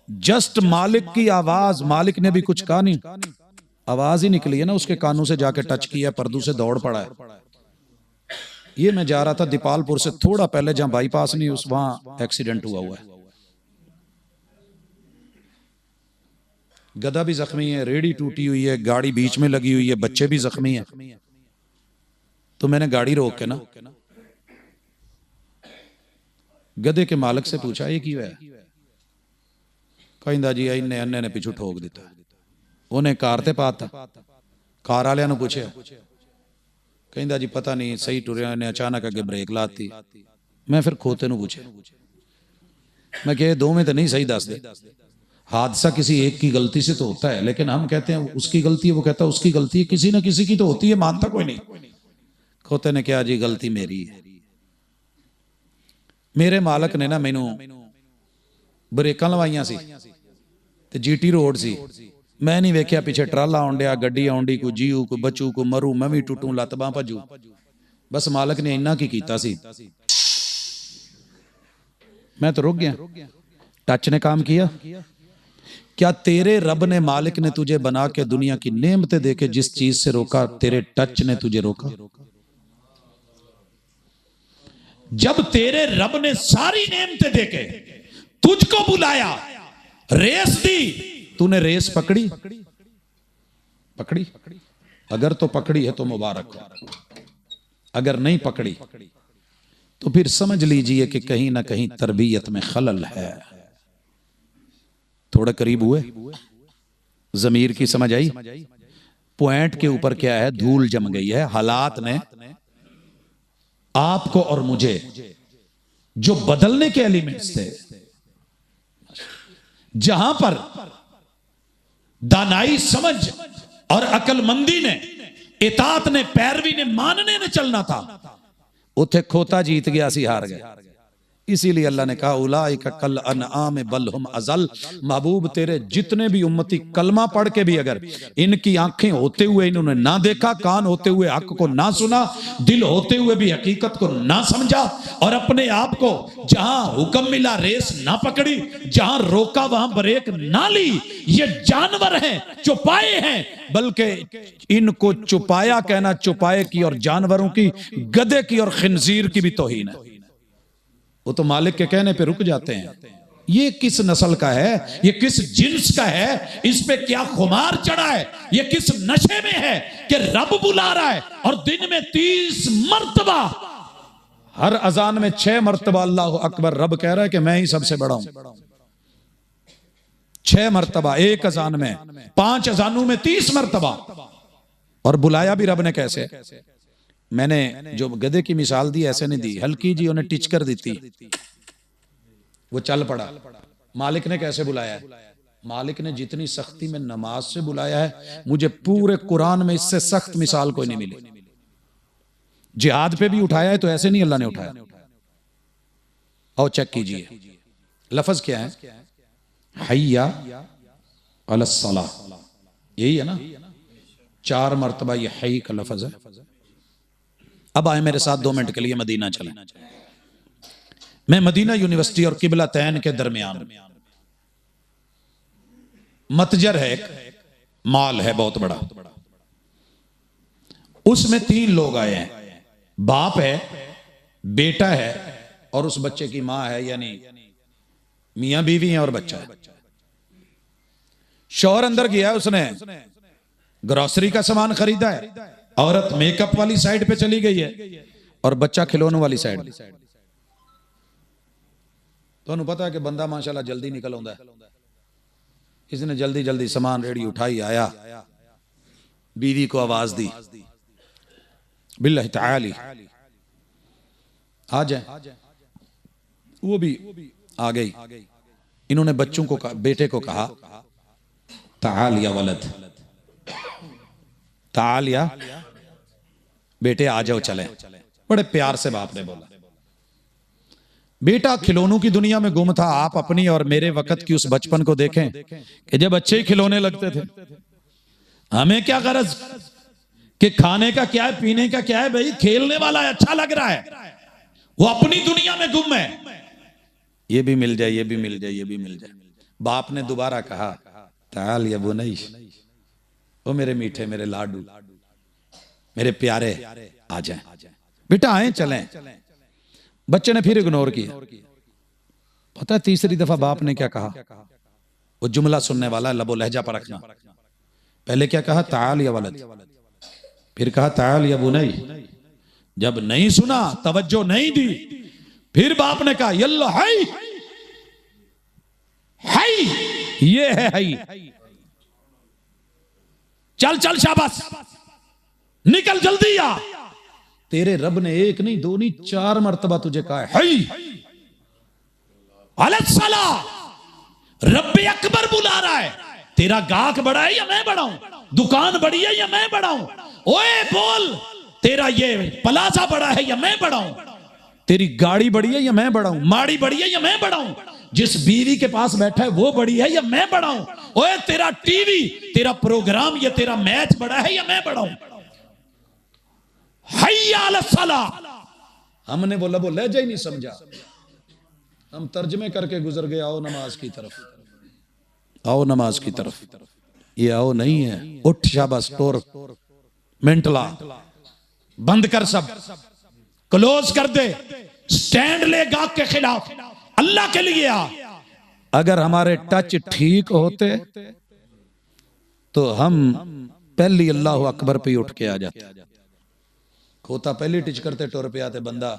जस्ट मालिक की आवाज, मालिक ने भी कुछ कहा नहीं, आवाज ही निकली है ना उसके कानों से, जाके टच किया, पर्दू से दौड़ पड़ा है। ये मैं जा रहा था दीपालपुर से थोड़ा पहले, जहां बाईपास नहीं उस वहां एक्सीडेंट हुआ है। गधा भी जख्मी है, रेड़ी टूटी हुई है, गाड़ी बीच में लगी हुई है, बच्चे भी जख्मी हैं। तो मैंने गाड़ी रोक के ना गधे के मालिक से पूछा ये की है? कहंदा जी इन्ने अन्ने ने पिछू ठोक दिता। उन्हें कार ते पाता, कार वालियां नूं पूछया, कहंदा जी पता नहीं सही टुरिया ने अचानक अगे ब्रेक लाती। मैं फिर खोते नूं पूछे, मैं कहा दो में तो नहीं सही दस दे, हादसा किसी एक की गलती से तो होता है, लेकिन हम कहते हैं उसकी गलती है, वो कहता है उसकी गलती है, किसी ना किसी की तो होती है, मानता कोई नहीं। खोते ने कहा जी गलती मेरी है, मेरे मालक ने ना मैनू ब्रेकां लवाइयां सी ते जीटी रोड सी, मैं नहीं वेख्या पीछे ट्राला आउण डिया, गड्डी आउण डी, कोई जीऊ कोई बचू कोई मरू, मैं भी टुटू लत बांह भजू। बस मालक ने इन्ना की कीता सी, मैं तो रुक गया। टच ने काम किया। क्या तेरे रब ने, मालिक ने तुझे बना के दुनिया की नेमतें देके जिस चीज से रोका, तेरे टच ने तुझे रोका? जब तेरे रब ने सारी नेमतें देके तुझको बुलाया, रेस दी, तूने रेस पकड़ी? पकड़ी? अगर तो पकड़ी है तो मुबारक हो, अगर नहीं पकड़ी तो फिर समझ लीजिए कि कहीं ना कहीं तरबियत में खलल है। थोड़ा करीब हुए, जमीर की समझ आई? पॉइंट के ऊपर क्या है? धूल जम गई है। हालात ने आपको और मुझे जो बदलने के एलिमेंट्स थे, जहां पर दानाई, समझ और अकलमंदी ने, इतात ने, पैरवी ने, मानने ने चलना था, उथे खोता जीत गया, सी हार गए। इसीलिए अल्लाह ने कहा उलाइका कल अनआम बल हुम अज़ल। महबूब तेरे जितने भी उम्मती कलमा पढ़ के भी अगर इनकी आंखें होते हुए इन्होंने ना देखा, कान होते हुए हक को ना सुना, दिल होते हुए भी हकीकत को ना समझा, और अपने आप को जहां हुक्म मिला रेस ना पकड़ी, जहां रोका वहां ब्रेक ना ली, ये जानवर हैं, चुपाए हैं। बल्कि इनको चुपाया कहना चुपाए की और जानवरों की, गधे की और खिंजीर की भी तौहीन है। वो तो मालिक के कहने पे रुक जाते हैं। ये किस नस्ल का है, ये किस जिन्स का है, इस पे क्या खुमार चढ़ा है, ये किस नशे में है कि रब बुला रहा है और दिन में 30 मर्तबा, हर अजान में 6 मर्तबा अल्लाह अकबर, रब कह रहा है कि मैं ही सबसे बड़ा हूं। 6 मर्तबा एक अजान में, 5 अजानों में 30 मर्तबा। और बुलाया भी रब ने कैसे? मैंने जो गधे की मिसाल दी ऐसे नहीं दी, हल्की जी उन्हें टिच कर दी थी, वो चल पड़ा। मालिक ने कैसे बुलाया है? मालिक ने जितनी सख्ती में नमाज से बुलाया है, मुझे पूरे कुरान में इससे सख्त मिसाल कोई नहीं मिली। जिहाद पे भी उठाया है तो ऐसे नहीं अल्लाह ने उठाया। आओ चेक कीजिए, लफ्ज क्या है? हय्या अलस्सलाह, यही है ना? 4 मर्तबा ये हई का लफ्ज है। अब आए मेरे साथ 2 मिनट के लिए मदीना चलें। मैं मदीना यूनिवर्सिटी और किबला तैन के दरमियान, मतजर है, एक माल है बहुत बड़ा, उसमें 3 लोग आए हैं। बाप है, बेटा है और उस बच्चे की मां है, यानी मियां बीवी हैं और बच्चा है। शौहर अंदर गया, उसने ग्रोसरी का सामान खरीदा है, औरत मेकअप वाली साइड पे चली गई है और बच्चा खिलौनों वाली साइड। तो पता है कि बंदा माशाल्लाह जल्दी निकल आंदा है। इसने जल्दी जल्दी सामान रेडी उठाई, आया, बीवी को आवाज दी, बिल्लाहि ताली आ जाए। वो भी आ गई। इन्होंने बच्चों को कहा, बेटे को कहा, ताल या वलद, ताल या बेटे आ जाओ चले। बड़े प्यार से बाप ने बोला। बेटा खिलौनों की दुनिया में गुम था। आप अपनी और मेरे वक्त की उस बचपन को देखें कि जब अच्छे ही खिलौने लगते थे। हमें क्या गरज कि खाने का क्या है, पीने का क्या है, भाई खेलने वाला है, अच्छा लग रहा है। वो अपनी दुनिया में गुम है। ये भी मिल जाए, ये भी मिल जाए, ये भी मिल जाए। बाप ने दोबारा कहा, ताल या बुनई, ओ मेरे मीठे, मेरे लाडू, मेरे प्यारे, आ जाए बेटा, आए चलें। बच्चे ने फिर इग्नोर किया। पता है तीसरी दफा बाप ने क्या कहा? वो जुमला सुनने वाला लबो लहजा पर रखना। पहले क्या कहा? ताल या वलद, फिर कहा ताल या बुनई। जब नहीं सुना, तवज्जो नहीं दी, फिर बाप ने कहा यल्ला हाई, हाई, ये है हाई, चल चल शाबाश, निकल जल्दी आ। तेरे रब ने 1 नहीं 2 नहीं 4 मर्तबा तुझे कहा है हाई अलस्सला। रब्बे अकबर बुला रहा है। तेरा गाहक बड़ा है या मैं बड़ा हूं? दुकान बड़ी है या मैं बड़ा हूं? ओए बोल, तेरा ये प्लाजा बड़ा है या मैं बड़ा हूं? तेरी गाड़ी बड़ी है या मैं बड़ा हूं? माड़ी बड़ी है या मैं बड़ा हूं? जिस बीवी के पास बैठा है वो बड़ी है या मैं बड़ा हूं? ओए तेरा टीवी, तेरा प्रोग्राम या तेरा मैच बड़ा है या मैं बड़ा हूं? हय्या अलस्सला। हमने बोला वो लहजा ही नहीं समझा। हम तर्जमे करके गुजर गए, आओ नमाज की तरफ, आओ नमाज की तरफ। ये आओ नहीं है, उठ शाबाश, तोर मेंटला, बंद कर, सब क्लोज कर दे, स्टैंड ले गाहक के खिलाफ, अल्लाह के लिए आ। अगर हमारे टच ठीक होते तो हम पहली अल्लाह अकबर पे उठ के आ जाते। खोता पहली टिच करते टुर पे आते। बंदा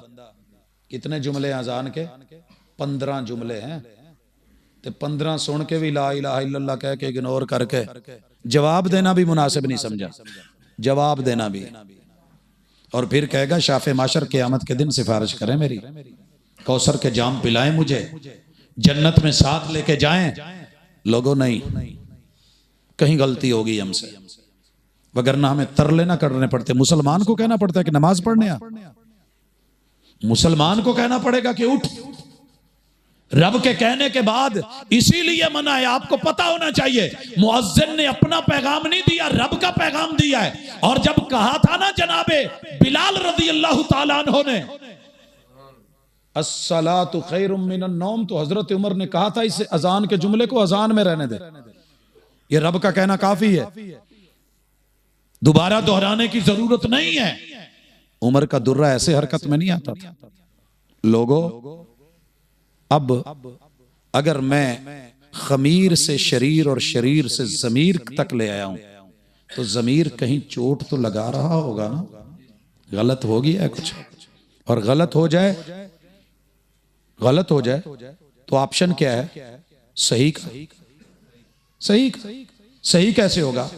कितने जुमले अजान के? 15 जुमले हैं, ते 15 सुन के भी ला इलाहा इल्लल्लाह कह के इग्नोर करके जवाब देना भी मुनासिब नहीं समझा। जवाब देना भी, और फिर कहेगा शाफे माशर क़यामत के दिन सिफारिश करें मेरी, कौसर के जाम पिलाएं मुझे, जन्नत में साथ लेके जाएं। लोगों नहीं, कहीं गलती होगी हमसे, वगरना हमें तरले ना करने पड़ते। मुसलमान को कहना पड़ता है कि नमाज पढ़ने आ, मुसलमान को कहना पड़ेगा कि उठ, रब के कहने के बाद इसीलिए मना है। आपको पता होना चाहिए मुअज्जिन ने अपना पैगाम नहीं दिया, रब का पैगाम दिया है। और जब कहा था ना जनाबे बिलाल रज़ी अल्लाह ताला अन्हु ने अस्सलातु खैरुम मिनन नौम, तो हजरत उमर ने कहा था इस अजान के जुमले को अजान में रहने दे, ये रब का कहना काफी है, दोबारा दोहराने की जरूरत नहीं है। उमर का दुर्रा ऐसे हरकत में नहीं आता था। लोगों, अब अगर मैं खमीर से शरीर और शरीर से जमीर तक ले आया हूं तो जमीर कहीं चोट तो लगा रहा होगा ना, गलत हो गया है कुछ, और गलत हो जाए तो ऑप्शन क्या है? सही का। सही कैसे होगा?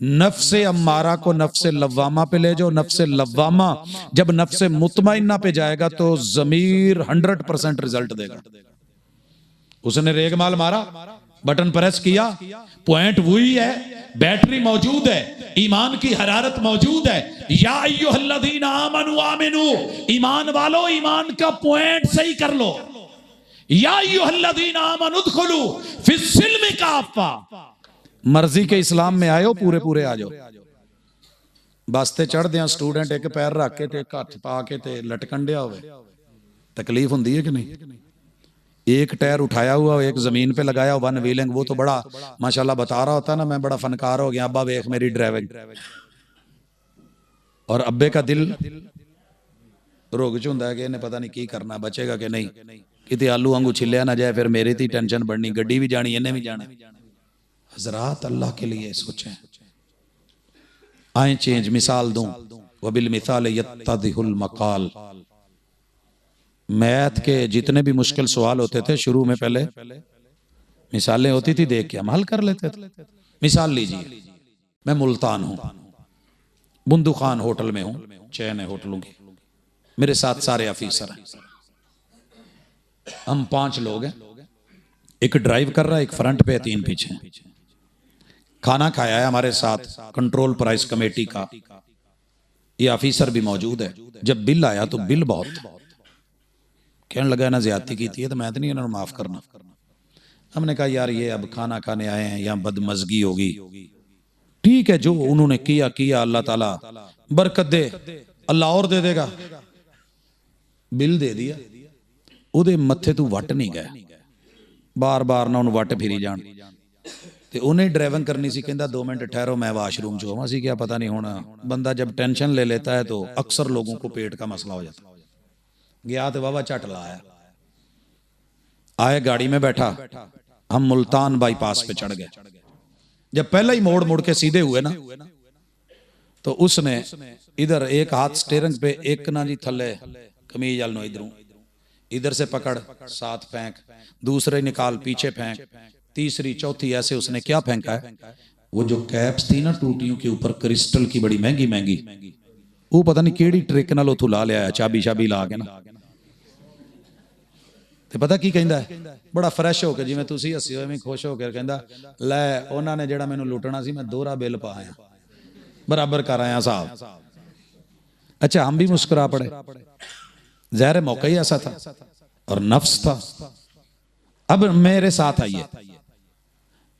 नफ्से अम्मारा को नफ्से लव्वामा पे ले जाओ, नफ्से लव्वामा जब नफ्से मुतमइन्ना पे जाएगा तो जमीर 100% रिजल्ट देगा। उसने रेगमाल मारा, बटन प्रेस किया, पॉइंट वही है, बैटरी मौजूद है, ईमान की हरारत मौजूद है। या अय्युहल्लज़ीना आमनू आमिनू, ईमान वालो ईमान का पॉइंट सही कर लो। या अय्युहल्लज़ीना आमनू उदखुलू फिस्सिल्मि काफ़ा, मर्जी के इस्लाम में आयो, पूरे पूरे आ जाओ। बस ते चढ़ दिया स्टूडेंट एक पैर रख के ते हथ पा के ते लटकन दिया होवे, तकलीफ होंदी है कि नहीं? एक टायर उठाया हुआ, एक जमीन पे लगाया, वन व्हीलिंग, वो तो बड़ा माशाल्लाह बता रहा होता ना, मैं बड़ा फनकार हो गया, अब्बा देख मेरी ड्राइविंग। और अब्बे का दिल रोग च हुंदा है कि इन्हें पता नहीं की करना, बचेगा कि नहीं, किते आलू वांगू छिलिया ना जाए, फिर मेरी थी टेंशन बढ़नी, गड्डी भी जानी, इन्हें भी जाना। हजरात अल्लाह के लिए सोचें, आए चेंज मिसाल दूं, वबिल मिसाल यत्तदिहुल मकाल। मैथ के जितने भी मुश्किल सवाल होते थे शुरू में पहले मिसालें होती थी, देख के हम हल कर लेते थे। मिसाल लीजिए, मैं मुल्तान हूं, बुंदू खान होटल में हूं, चैन है होटलों की, मेरे साथ सारे ऑफिसर हैं, हम 5 लोग हैं, एक ड्राइव कर रहा है, एक फ्रंट पे, 3 पीछे। खाना खाया है हमारे साथ कंट्रोल प्राइस कमेटी का ये ऑफिसर भी मौजूद है। जब बिल आया तो बिल बहुत, कहने लगा ना ज्यादती की थी, तो मैं तो नहीं इन्होंने माफ करना। हमने कहा यार ये अब खाना खाने आए हैं, यहाँ बदमजगी होगी, ठीक है जो उन्होंने किया किया, अल्लाह ताला बरकत दे, अल्लाह और दे देगा। बिल दे दिया, उहदे मत्थे तू वट नहीं गया, बार बार ना उन्होंने वट फिरी जान, ते उन्हें ड्राइविंग करनी सी, कहता 2 मिनट ठहरो मैं वाशरूम चो आवां सी। क्या पता नहीं होना, बंदा जब टेंशन ले लेता है तो अक्सर लोगों को पेट का मसला हो जाता है। गया तो वावा झट लाया, आए गाड़ी में बैठा, हम मुल्तान बाईपास पे चढ़ गए। जब पहला ही मोड़ मुड़ के सीधे हुए ना, तो उसने इधर एक हाथ स्टीयरिंग पे, एक ना जी थले कमीज वाल इधरों, इधर से पकड़, साथ फेंक, दूसरे निकाल पीछे फेंक, तीसरी चौथी, ऐसे उसने क्या फेंका है, वो जो कैप्स थी ना टूटियों के ऊपर क्रिस्टल की, बड़ी महंगी महंगी, वो पता नहीं केड़ी ट्रिक नाल उथों ला लिया, चाबी शाबी ला के ना, ते पता की कहंदा है, बड़ा फ्रैश होकर जिवें तुसीं हसी होवें खुश होकर कहंदा, लै उन्होंने जेड़ा मैनूं लुटना सी मैं दोहरा बिल पा आया, बराबर कर आया साहब। अच्छा हम भी मुस्कुरा पड़े, ज़ाहिर मौका ही ऐसा था और नफ्स था। अब मेरे साथ आइए,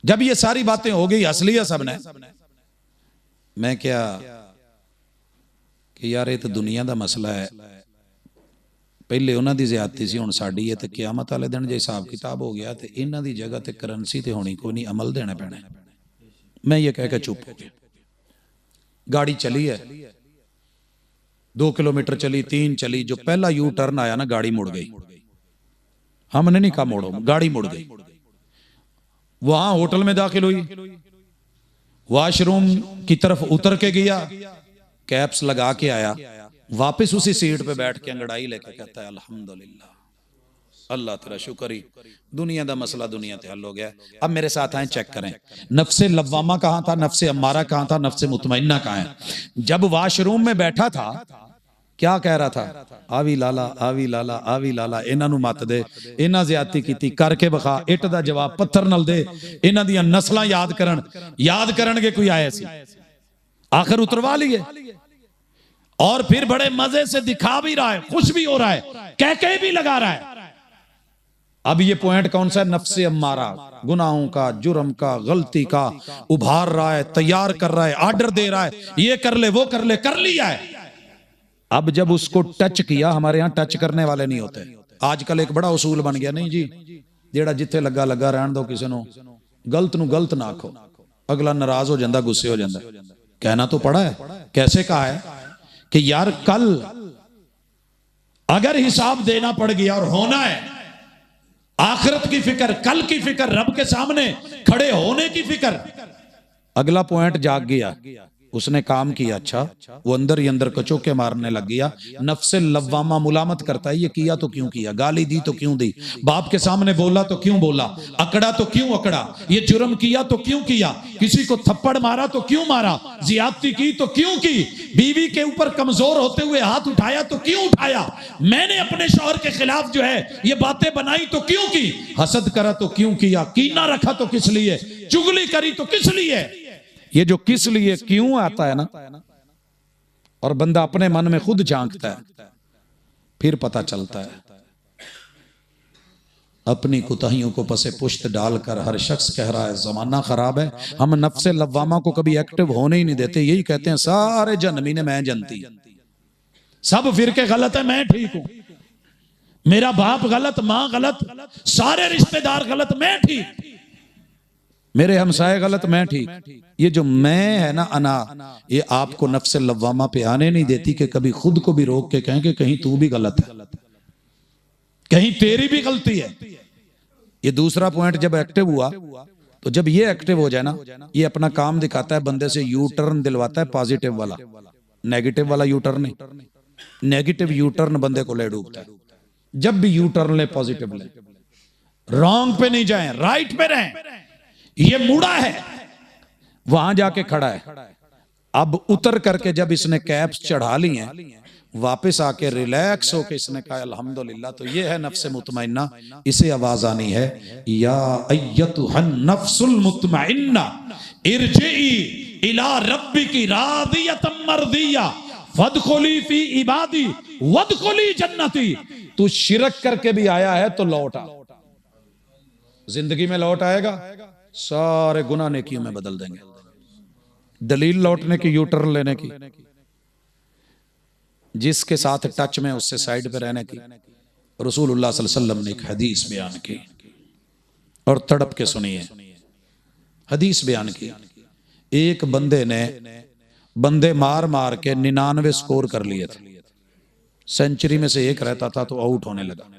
जब ये सारी बातें हो गई, हंस लिया सबने, मैं क्या कि यार ये तो दुनिया का मसला है, पहले उन्हों की ज्यादती सी, हुण साडी है, तो क़यामत वाले दिन जो हिसाब किताब हो गया तो इन्हों की जगह ते करंसी तो होनी कोई नहीं, अमल देना पैना। मैं ये कह के चुप हो गया। गाड़ी चली है, 2 किलोमीटर चली, 3 चली, जो पहला यू टर्न आया ना गाड़ी मुड़ गई। हमने नहीं कहा मोड़ो, गाड़ी मुड़ गई। वहां होटल में दाखिल हुई, वॉशरूम की तरफ उतर के गया, कैप्स लगा के आया, वापस उसी सीट पे बैठ के अंगड़ाई लेके कहता है अल्हम्दुलिल्लाह, अल्लाह तेरा शुक्र ही, दुनिया का मसला दुनिया ते हल हो गया। अब मेरे साथ आए, चेक करें नफ्से लव्वामा कहां था, नफ्से अम्मारा कहां था, नफ्से मुतमइन्ना कहां है। जब वॉशरूम में बैठा था क्या कह रहा था, आवी लाला आवी लाला आवी लाला, इन्हां नूं मत दे, इन्हां ज़्यादती कीती, करके विखा, इट दा जवाब पत्थर नाल दे, इन्हां दियां नस्लां याद करनगे कोई आए सी, आखिर उतरवा लिए। और फिर बड़े मजे से दिखा भी रहा है, खुश भी हो रहा है, कह भी लगा रहा है। अब ये पॉइंट कौन सा है? नफ्से अम्मारा, गुनाहों का, जुर्म का, गलती का उभार रहा है, तैयार कर रहा है, ऑर्डर दे रहा है, ये कर ले वो कर ले, कर लिया है। अब जब उसको टच किया, हमारे यहाँ टच करने वाले नहीं होते। आजकल एक बड़ा उसूल बन गया, नहीं जी जेड़ा जिथे लगा लगा रहन दो, किसी नो गलत नु गलत ना आखो, अगला नाराज हो जाता, गुस्से हो जाता। कहना तो पड़ा है, कैसे कहा है कि यार कल अगर हिसाब देना पड़ गया और होना है, आखिरत की फिक्र, कल की फिक्र, रब के सामने खड़े होने की फिक्र। अगला पॉइंट जाग गया, उसने काम किया, अच्छा वो अंदर ही अंदर कचोके मारने लग गया। नफ्से लव्वामा मुलामत करता है, ये किया तो क्यों किया, गाली दी तो क्यों दी, बाप के सामने बोला तो क्यों बोला, अकड़ा तो क्यों अकड़ा, ये जुर्म किया तो क्यों किया, किसी को थप्पड़ मारा तो क्यों मारा, जियादती की तो क्यों की, बीवी के ऊपर कमजोर होते हुए हाथ उठाया तो क्यों उठाया, मैंने अपने शौहर के खिलाफ जो है ये बातें बनाई तो क्यों की, हसद करा तो क्यों किया, कीना रखा तो किस लिए, चुगली करी तो किस लिए। ये जो किस लिए क्यों आता है ना, और बंदा अपने मन में खुद झांकता है, फिर पता चलता है। अपनी कुताहियों को पसे पुश्त डालकर हर शख्स कह रहा है जमाना खराब है। हम नफ्से लव्वामा को कभी एक्टिव होने ही नहीं देते। यही कहते हैं सारे जन्मी ने मैं जनती, सब फिरके गलत है, मैं ठीक हूं, मेरा बाप गलत, मां गलत, सारे रिश्तेदार गलत, मैं ठीक, मेरे हमसाए गलत, मैं ठीक। ये जो मैं है ना, अना, ये आपको नफ्से लव्वामा पे आने नहीं देती कि कभी खुद को भी रोक के कहें कि कहीं तू भी गलत है, कहीं तेरी भी गलती है। ये दूसरा पॉइंट जब एक्टिव हुआ, तो जब ये एक्टिव हो जाए ना, ये अपना काम दिखाता है, बंदे से यू टर्न दिलवाता है, पॉजिटिव वाला, नेगेटिव वाला यू टर्न नहीं। नेगेटिव यू टर्न बंदे को ले डूबता है। जब भी यू टर्न ले, पॉजिटिव ले, रॉन्ग पे नहीं जाए, राइट पे रहें। ये मुड़ा है, वहां जाके खड़ा है। अब उतर करके जब इसने कैप्स चढ़ा ली हैं, वापस आके रिलैक्स होके इसने कहा अल्हम्दुलिल्लाह, तो ये है नफ्स मुतमइन्ना। इसे आवाज आनी है, या अय्यतुहन नफ्सुल मुतमइन्ना इरजिई इला रब्बिकी रादियतम मर्दिया फदखुली फी इबादी वदखुली जन्नती। तू शिरक करके भी आया है तो लौट आ, जिंदगी में लौट आएगा, सारे गुनाह नेकियों में बदल देंगे। दलील लौटने की, यू टर्न लेने की, जिसके साथ टच में उससे साइड पे रहने की। रसूलुल्लाह सल्लल्लाहु अलैहि वसल्लम ने एक हदीस बयान की, और तड़प के सुनिए, हदीस बयान की। एक बंदे ने बंदे मार मार के 99 स्कोर कर लिए थे, सेंचुरी में से एक रहता था तो आउट होने लगा।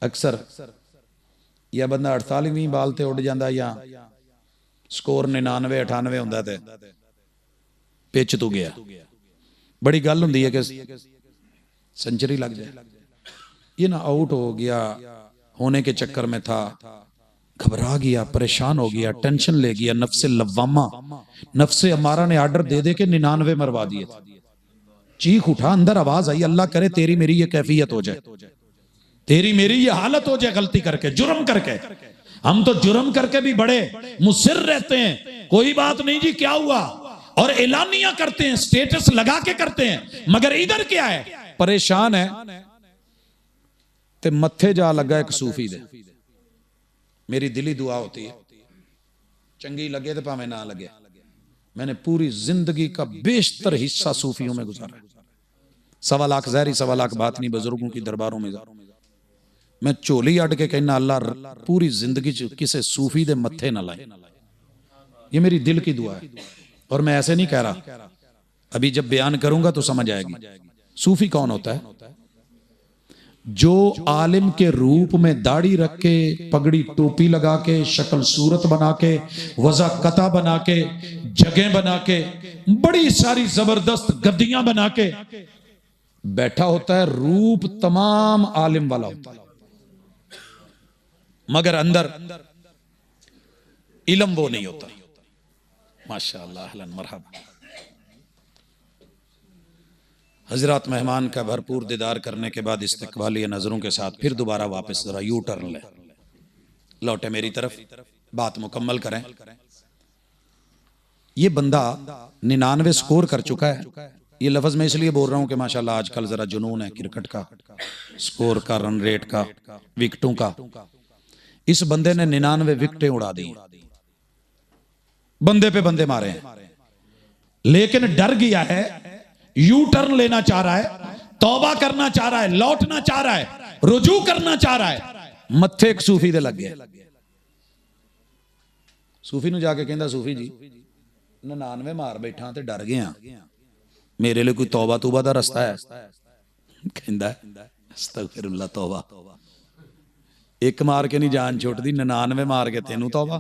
अक्सर या बंदा 48वीं बाल ते उड़ जाता, या स्कोर 99 98 होंदा ते पिच तू गया। बड़ी गल हुंदी है कि सेंचुरी लग जाए, ये ना आउट हो गया, होने के चक्कर में था, घबरा गया, परेशान हो गया, टेंशन ले गया। नफ्से लव्वामा, नफ्से अमारा ने आर्डर दे दे के 99 मरवा दिए थे। चीख उठा, अंदर आवाज आई, अल्लाह करे तेरी मेरी ये कैफियत हो जाए, तेरी मेरी ये हालत हो जाए, गलती करके, जुर्म करके। हम तो जुर्म करके भी बड़े मुसिर रहते हैं, कोई बात नहीं जी क्या हुआ, और एलानिया करते हैं, स्टेटस लगा के करते हैं। मगर इधर क्या है, परेशान है ते मत्थे जा लगा एक सूफी दे। मेरी दिली दुआ होती है, चंगी लगे तो भावे ना लगे, मैंने पूरी जिंदगी का बेशतर हिस्सा सूफियों में गुजारा। 1.25 लाख ज़हरी, 1.25 लाख बातनी बुजुर्गों की दरबारों में मैं झोली अड के कहना, अल्लाह पूरी जिंदगी किसी सूफी दे मत्थे ना लाए। ये मेरी दिल की दुआ है, और मैं ऐसे नहीं कह रहा, अभी जब बयान करूंगा तो समझ आएगी। सूफी कौन होता है? जो आलिम के रूप में दाढ़ी रख के, पगड़ी टोपी लगा के, शक्ल सूरत बना के, वज़ा कता बना के, जगह बना के, बड़ी सारी जबरदस्त गद्दियां बना के बैठा होता है, रूप तमाम आलिम वाला होता है, मगर अंदर इल्म वो नहीं होता। माशाअल्लाह, अहलन मरहबा। हजरत मेहमान का भरपूर दीदार करने के बाद इस्तकबालिया नजरों के साथ फिर दोबारा वापस जरा यू टर्न ले, लौटे मेरी तरफ, बात मुकम्मल करें। ये बंदा 99 स्कोर कर चुका है, ये लफ्ज मैं इसलिए बोल रहा हूं कि माशाल्लाह आजकल जरा जुनून है क्रिकेट का, स्कोर का, रन रेट का, विकेटों का। इस बंदे ने 99 विकेटें उड़ा दी, बंदे पे बंदे मारे हैं, लेकिन डर गया है, यू टर्न लेना चाह रहा है, तौबा करना चाह रहा है, लौटना चाह रहा है, रुजू करना चाह रहा है। मत्थे एक सूफी दे लग गया। सूफी नूं जाके कहंदा, सूफी जी 99 मार बैठा ते डर गया, मेरे लिए कोई तौबा तूबा दा रस्ता है? कहंदा अस्तगफिरुल्लाह, तौबा एक मार के नहीं जान छुटदी, 99 मार के तेनू तौबा।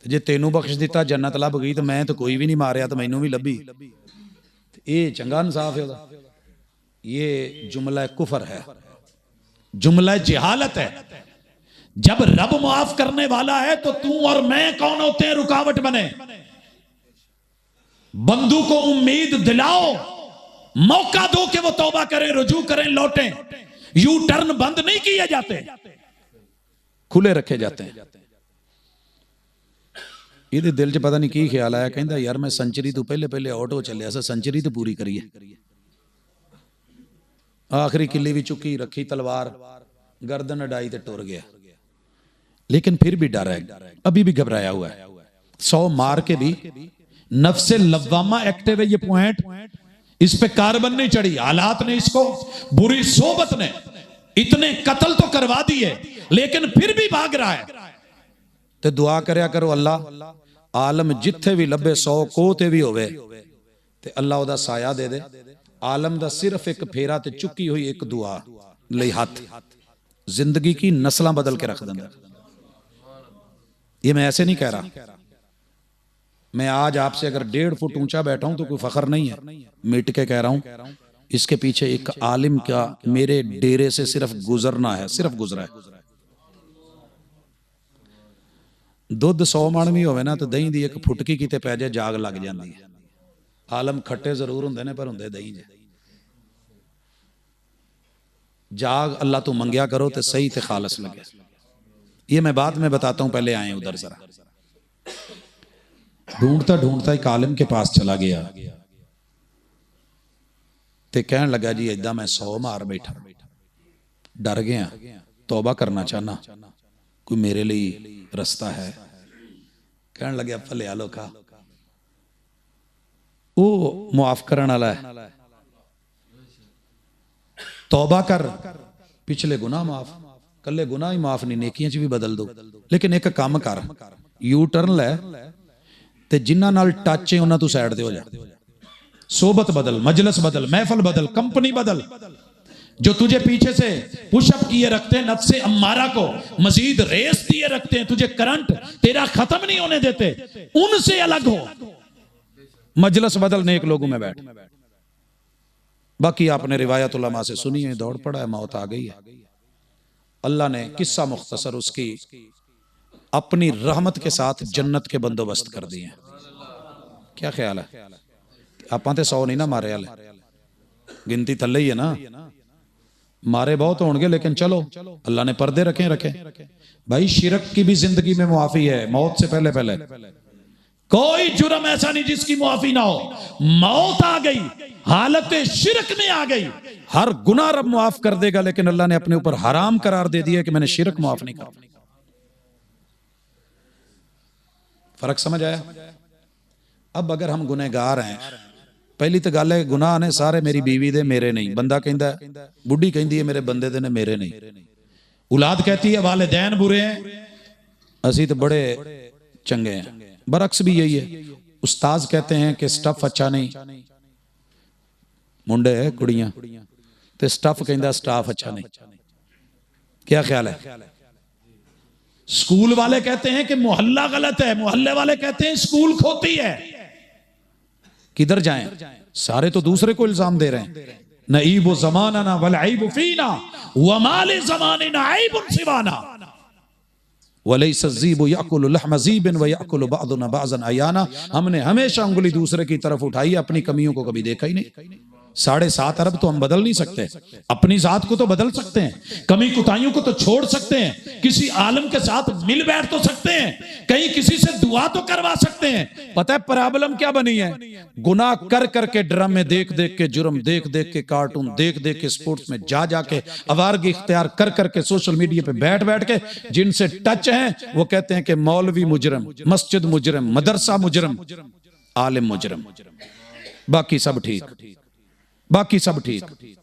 जे तेनू बख्श दिता जन्नत लभ गई, तो मैं तो कोई भी नहीं मारिया तो मैनू भी लभी। ये चंगा इंसाफ है उहदा। ये जुमला कुफर है, जुमला जिहालत है। जब रब माफ करने वाला है तो तू और मैं कौन होते हैं रुकावट बने? बंदू को उम्मीद दिलाओ, मौका दो कि वो तौबा करें, रुजू करें, लौटें। यू टर्न बंद नहीं किए जाते, खुले रखे जाते हैं। ਇਹਦੇ ਦਿਲ 'ਚ ਪਤਾ ਨਹੀਂ ਕੀ ਖਿਆਲ ਆਇਆ, ਕਹਿੰਦਾ ਯਾਰ ਮੈਂ ਸੈਂਚਰੀ ਤੋਂ ਪਹਿਲੇ ਪਹਿਲੇ ਆਊਟ ਹੋ ਚੱਲਿਆ ਸੀ, ਸੈਂਚਰੀ ਤੇ ਪੂਰੀ ਕਰੀਏ। आखिरी किली भी चुकी, रखी तलवार, गर्दन अडाई ते टुर गया। लेकिन फिर भी डर है, अभी भी घबराया हुआ है। 100 मार के भी नफ्से लव्वामा एक्टिव है। ये पॉइंट, इस पे कार्बन नहीं चढ़ी, हालात ने इसको, बुरी सोबत ने इतने कत्ल तो करवा दिए, लेकिन फिर भी भाग रहा है। तो दुआ करया करो, अल्लाह आलम जिथे भी लभे 100 कोह ते भी होवे ते अल्लाह ओदा साया दे दे। आलम दा सिर्फ एक फेरा ते चुकी हुई एक दुआ लई हाथ जिंदगी की नस्लां बदल के रख देंगे। ये मैं ऐसे नहीं कह रहा, मैं आज आपसे अगर 1.5 फुट ऊंचा बैठा हूं तो कोई फखर नहीं है, मिट के कह रहा हूं। इसके पीछे एक आलिम का मेरे डेरे से सिर्फ गुजरना है, सिर्फ गुजरा है। दुध 100 मण भी होवे ना तो दही दी एक फुटकी किते पै जाए जाग लग जाती है। आलम खट्टे जरूर होंदे ने पर होंदे दही जे। जाग अल्लाह तो मंगया करो तो सही ते खालस लगे। ये मैं बाद में बताता हूं, पहले आए उधर जरा। ढूंढता ढूंढता एक आलिम के पास चला गया ते कहने लगा जी इदा मैं 100 मार बैठा, डर गया, तौबा करना चाहना, कोई मेरे लिए रास्ता है? कहने लगे भले लोका वो मुआफ करने वाला है, तौबा कर, पिछले गुनाह माफ, कल्ले गुनाह ही माफ नहीं, नेकियां च भी बदल दो। लेकिन एक काम कर, यू टर्न लै ते जिन्हां नाल टच है उन्हां तू साइड ते हो जा। सोबत बदल, मजलिस बदल, महफल बदल, कंपनी बदल। जो तुझे पीछे से पुशअप किए रखते हैं, नफ्से अम्मारा को मजीद रेस दिए रखते हैं, तुझे करंट तेरा खत्म नहीं होने देते, उनसे अलग हो। मजलिस बदल, नेक लोगों में बैठ। बाकी आपने रिवायत उलमा से सुनी है, दौड़ पड़ा है, मौत आ गई है। अल्लाह ने किस्सा मुख्तसर उसकी अपनी रहमत के साथ जन्नत के बंदोबस्त कर दिए। क्या ख्याल है? आप 100 नहीं ना मारे वाले, गिनती थले ही है ना। मारे बहुत होंगे, लेकिन चलो अल्लाह ने पर्दे रखे रखे। भाई शिरक की भी जिंदगी में मुआफी है, मौत से पहले पहले। कोई जुर्म ऐसा नहीं जिसकी मुआफी ना हो। मौत आ गई, हालत शिरक में आ गई, हर गुनाह रब मुआफ कर देगा, लेकिन अल्लाह ने अपने ऊपर हराम करार दे दिया कि मैंने शिरक मुआफ नहीं कर। फर्क समझ आया? अब अगर हम गुनहगार हैं, पहली तो गल है गुनाह ने सारे मेरी बीवी दे, मेरे नहीं। बंदा कहता है, बुढ़ी कहती है मेरे बंदे दे ने, मेरे नहीं। औलाद कहती है वालिदैन बुरे हैं, असी तो बड़े चंगे हैं। बरक्स भी यही है। उस्ताद कहते हैं कि स्टफ अच्छा नहीं, मुंडे है कुड़ियां, तो स्टफ कहता स्टाफ अच्छा नहीं। क्या ख्याल है? स्कूल वाले कहते हैं कि मोहल्ला गलत है, मोहल्ले वाले कहते हैं स्कूल खोती है। किधर जाएं? सारे तो दूसरे को इल्जाम दे रहे हैं। नईब ज़माना ना वलईब फीना वमाल ज़माने ना ऐब सिवाना वलैस ज़ीब याकुलु लहम ज़ीबिन व याकुलु बादुना बाज़न अयाना। हमने हमेशा उंगली दूसरे की तरफ उठाई, अपनी कमियों को कभी देखा ही नहीं। 7.5 अरब तो हम बदल नहीं सकते, अपनी जात को तो बदल सकते हैं, कमी कुताहियों को तो छोड़ सकते हैं, किसी आलम के साथ मिल बैठ तो सकते हैं, कहीं किसी से दुआ तो करवा सकते हैं। पता है प्रॉब्लम क्या बनी है? गुनाह कर करके, ड्रामे देख देख के, जुर्म देख देख के, कार्टून देख देख के, स्पोर्ट्स में जा जाके, अवारगी इख्तियार कर करके, सोशल मीडिया पे बैठ बैठ के जिनसे टच हैं वो कहते हैं कि मौलवी मुजरम, मस्जिद मुजरम, मदरसा मुजरम, आलिम मुजरम, बाकी सब ठीक, बाकी सब ठीक।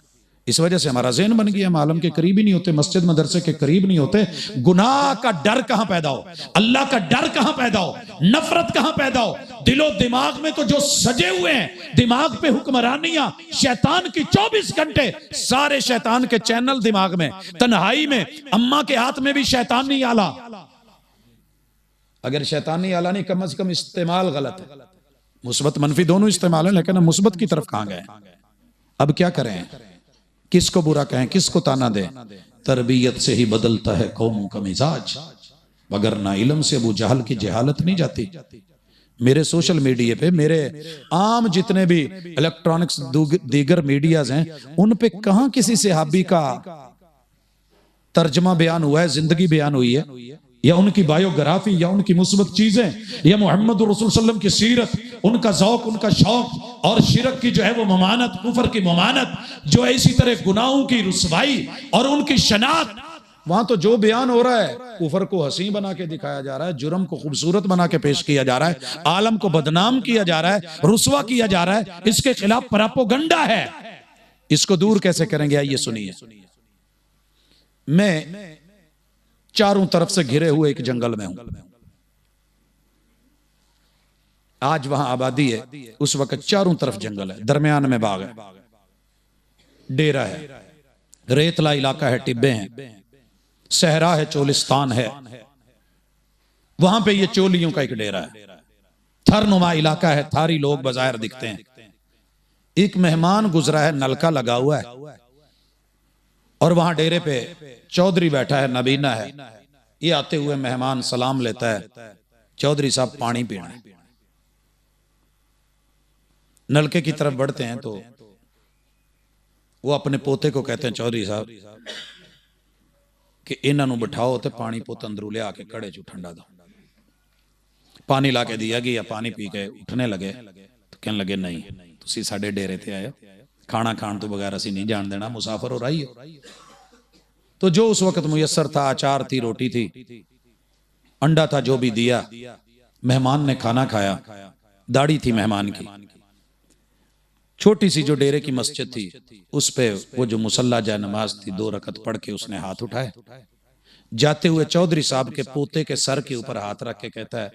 इस वजह से हमारा ज़हन बन गया, हम आलम के करीब ही नहीं होते, मस्जिद मदरसे के करीब नहीं होते। गुनाह का डर कहां पैदा हो, अल्लाह का डर कहां पैदा हो, नफरत कहां पैदा हो? दिलो दिमाग में तो जो सजे हुए हैं, दिमाग पे हुक्मरानियां शैतान की 24 घंटे, सारे शैतान के चैनल दिमाग में, तन्हाई में, अम्मा के हाथ में भी शैतानी आला। अगर शैतानी आला नहीं, कम से कम इस्तेमाल गलत है। मुस्बत मनफी दोनों इस्तेमाल है, लेकिन हम मुस्बत की तरफ कहां गए? अब क्या करें? किसको बुरा कहें, किसको ताना दें? तरबियत से ही बदलता है कौमों का मिजाज, मगर ना इल्म से अबू जहल की जहालत नहीं जाती। मेरे सोशल मीडिया पे, मेरे आम जितने भी इलेक्ट्रॉनिक्स दीगर मीडियाज हैं, उन पे कहां किसी सहाबी का तर्जमा बयान हुआ है, जिंदगी बयान हुई है, या उनकी बायोग्राफी, या उनकी मुस्बत चीजें, या मोहम्मद रसूल सल्लल्लाहु अलैहि वसल्लम की सीरत, उनका ज़ौक़, उनका शौक, और शिरक की जो है वो ममानत, कुफर की ममानत, जो है इसी तरह गुनाहों की रुसवाई और उनकी शनाख्त। वहां तो जो बयान हो रहा है, कुफर को हसीन बना के दिखाया जा रहा है, जुर्म को खूबसूरत बना के पेश किया जा रहा है, आलम को बदनाम किया जा रहा है, रुसवा किया जा रहा है, इसके खिलाफ प्रोपेगेंडा है। इसको दूर कैसे करेंगे? आइए सुनिए। मैं चारों तरफ से घिरे हुए एक जंगल में हूं, आज वहां आबादी है, उस वक्त चारों तरफ जंगल है, दरमियान में बाग है, डेरा है, रेतला इलाका है, टिब्बे हैं, सहरा है, चोलिस्तान है, वहां पे ये चोलियों का एक डेरा है, थरनुमा इलाका है, थारी लोग बाजार दिखते हैं। एक मेहमान गुजरा है, नलका लगा हुआ है, और वहां डेरे पे चौधरी बैठा है, नबीना है। ये आते हुए मेहमान सलाम लेता है, चौधरी साहब पानी पीना है। नलके की तरफ बढ़ते हैं तो वो अपने पोते को कहते हैं, चौधरी साहब कि इन्हों बिठाओ तो पानी पुत अंदरू ले आके कड़े चू ठंडा दो। पानी ला के दिया गया, पानी पी के उठने लगे तो कहने लगे, नहीं तुसी साडे डेरे ते आए, खाना खान तो बगैर असी नहीं जान देना, मुसाफर हो रही हो। तो जो उस वक्त मुयस्सर था, अचार थी, रोटी थी, अंडा था, जो भी दिया, मेहमान ने खाना खाया। दाढ़ी थी मेहमान की, छोटी सी जो डेरे की मस्जिद थी, उस पे वो जो मुसल्ला जाए नमाज थी, 2 रकत पढ़ के उसने हाथ उठाए। जाते हुए चौधरी साहब के पोते के सर के ऊपर हाथ रख के कहता है,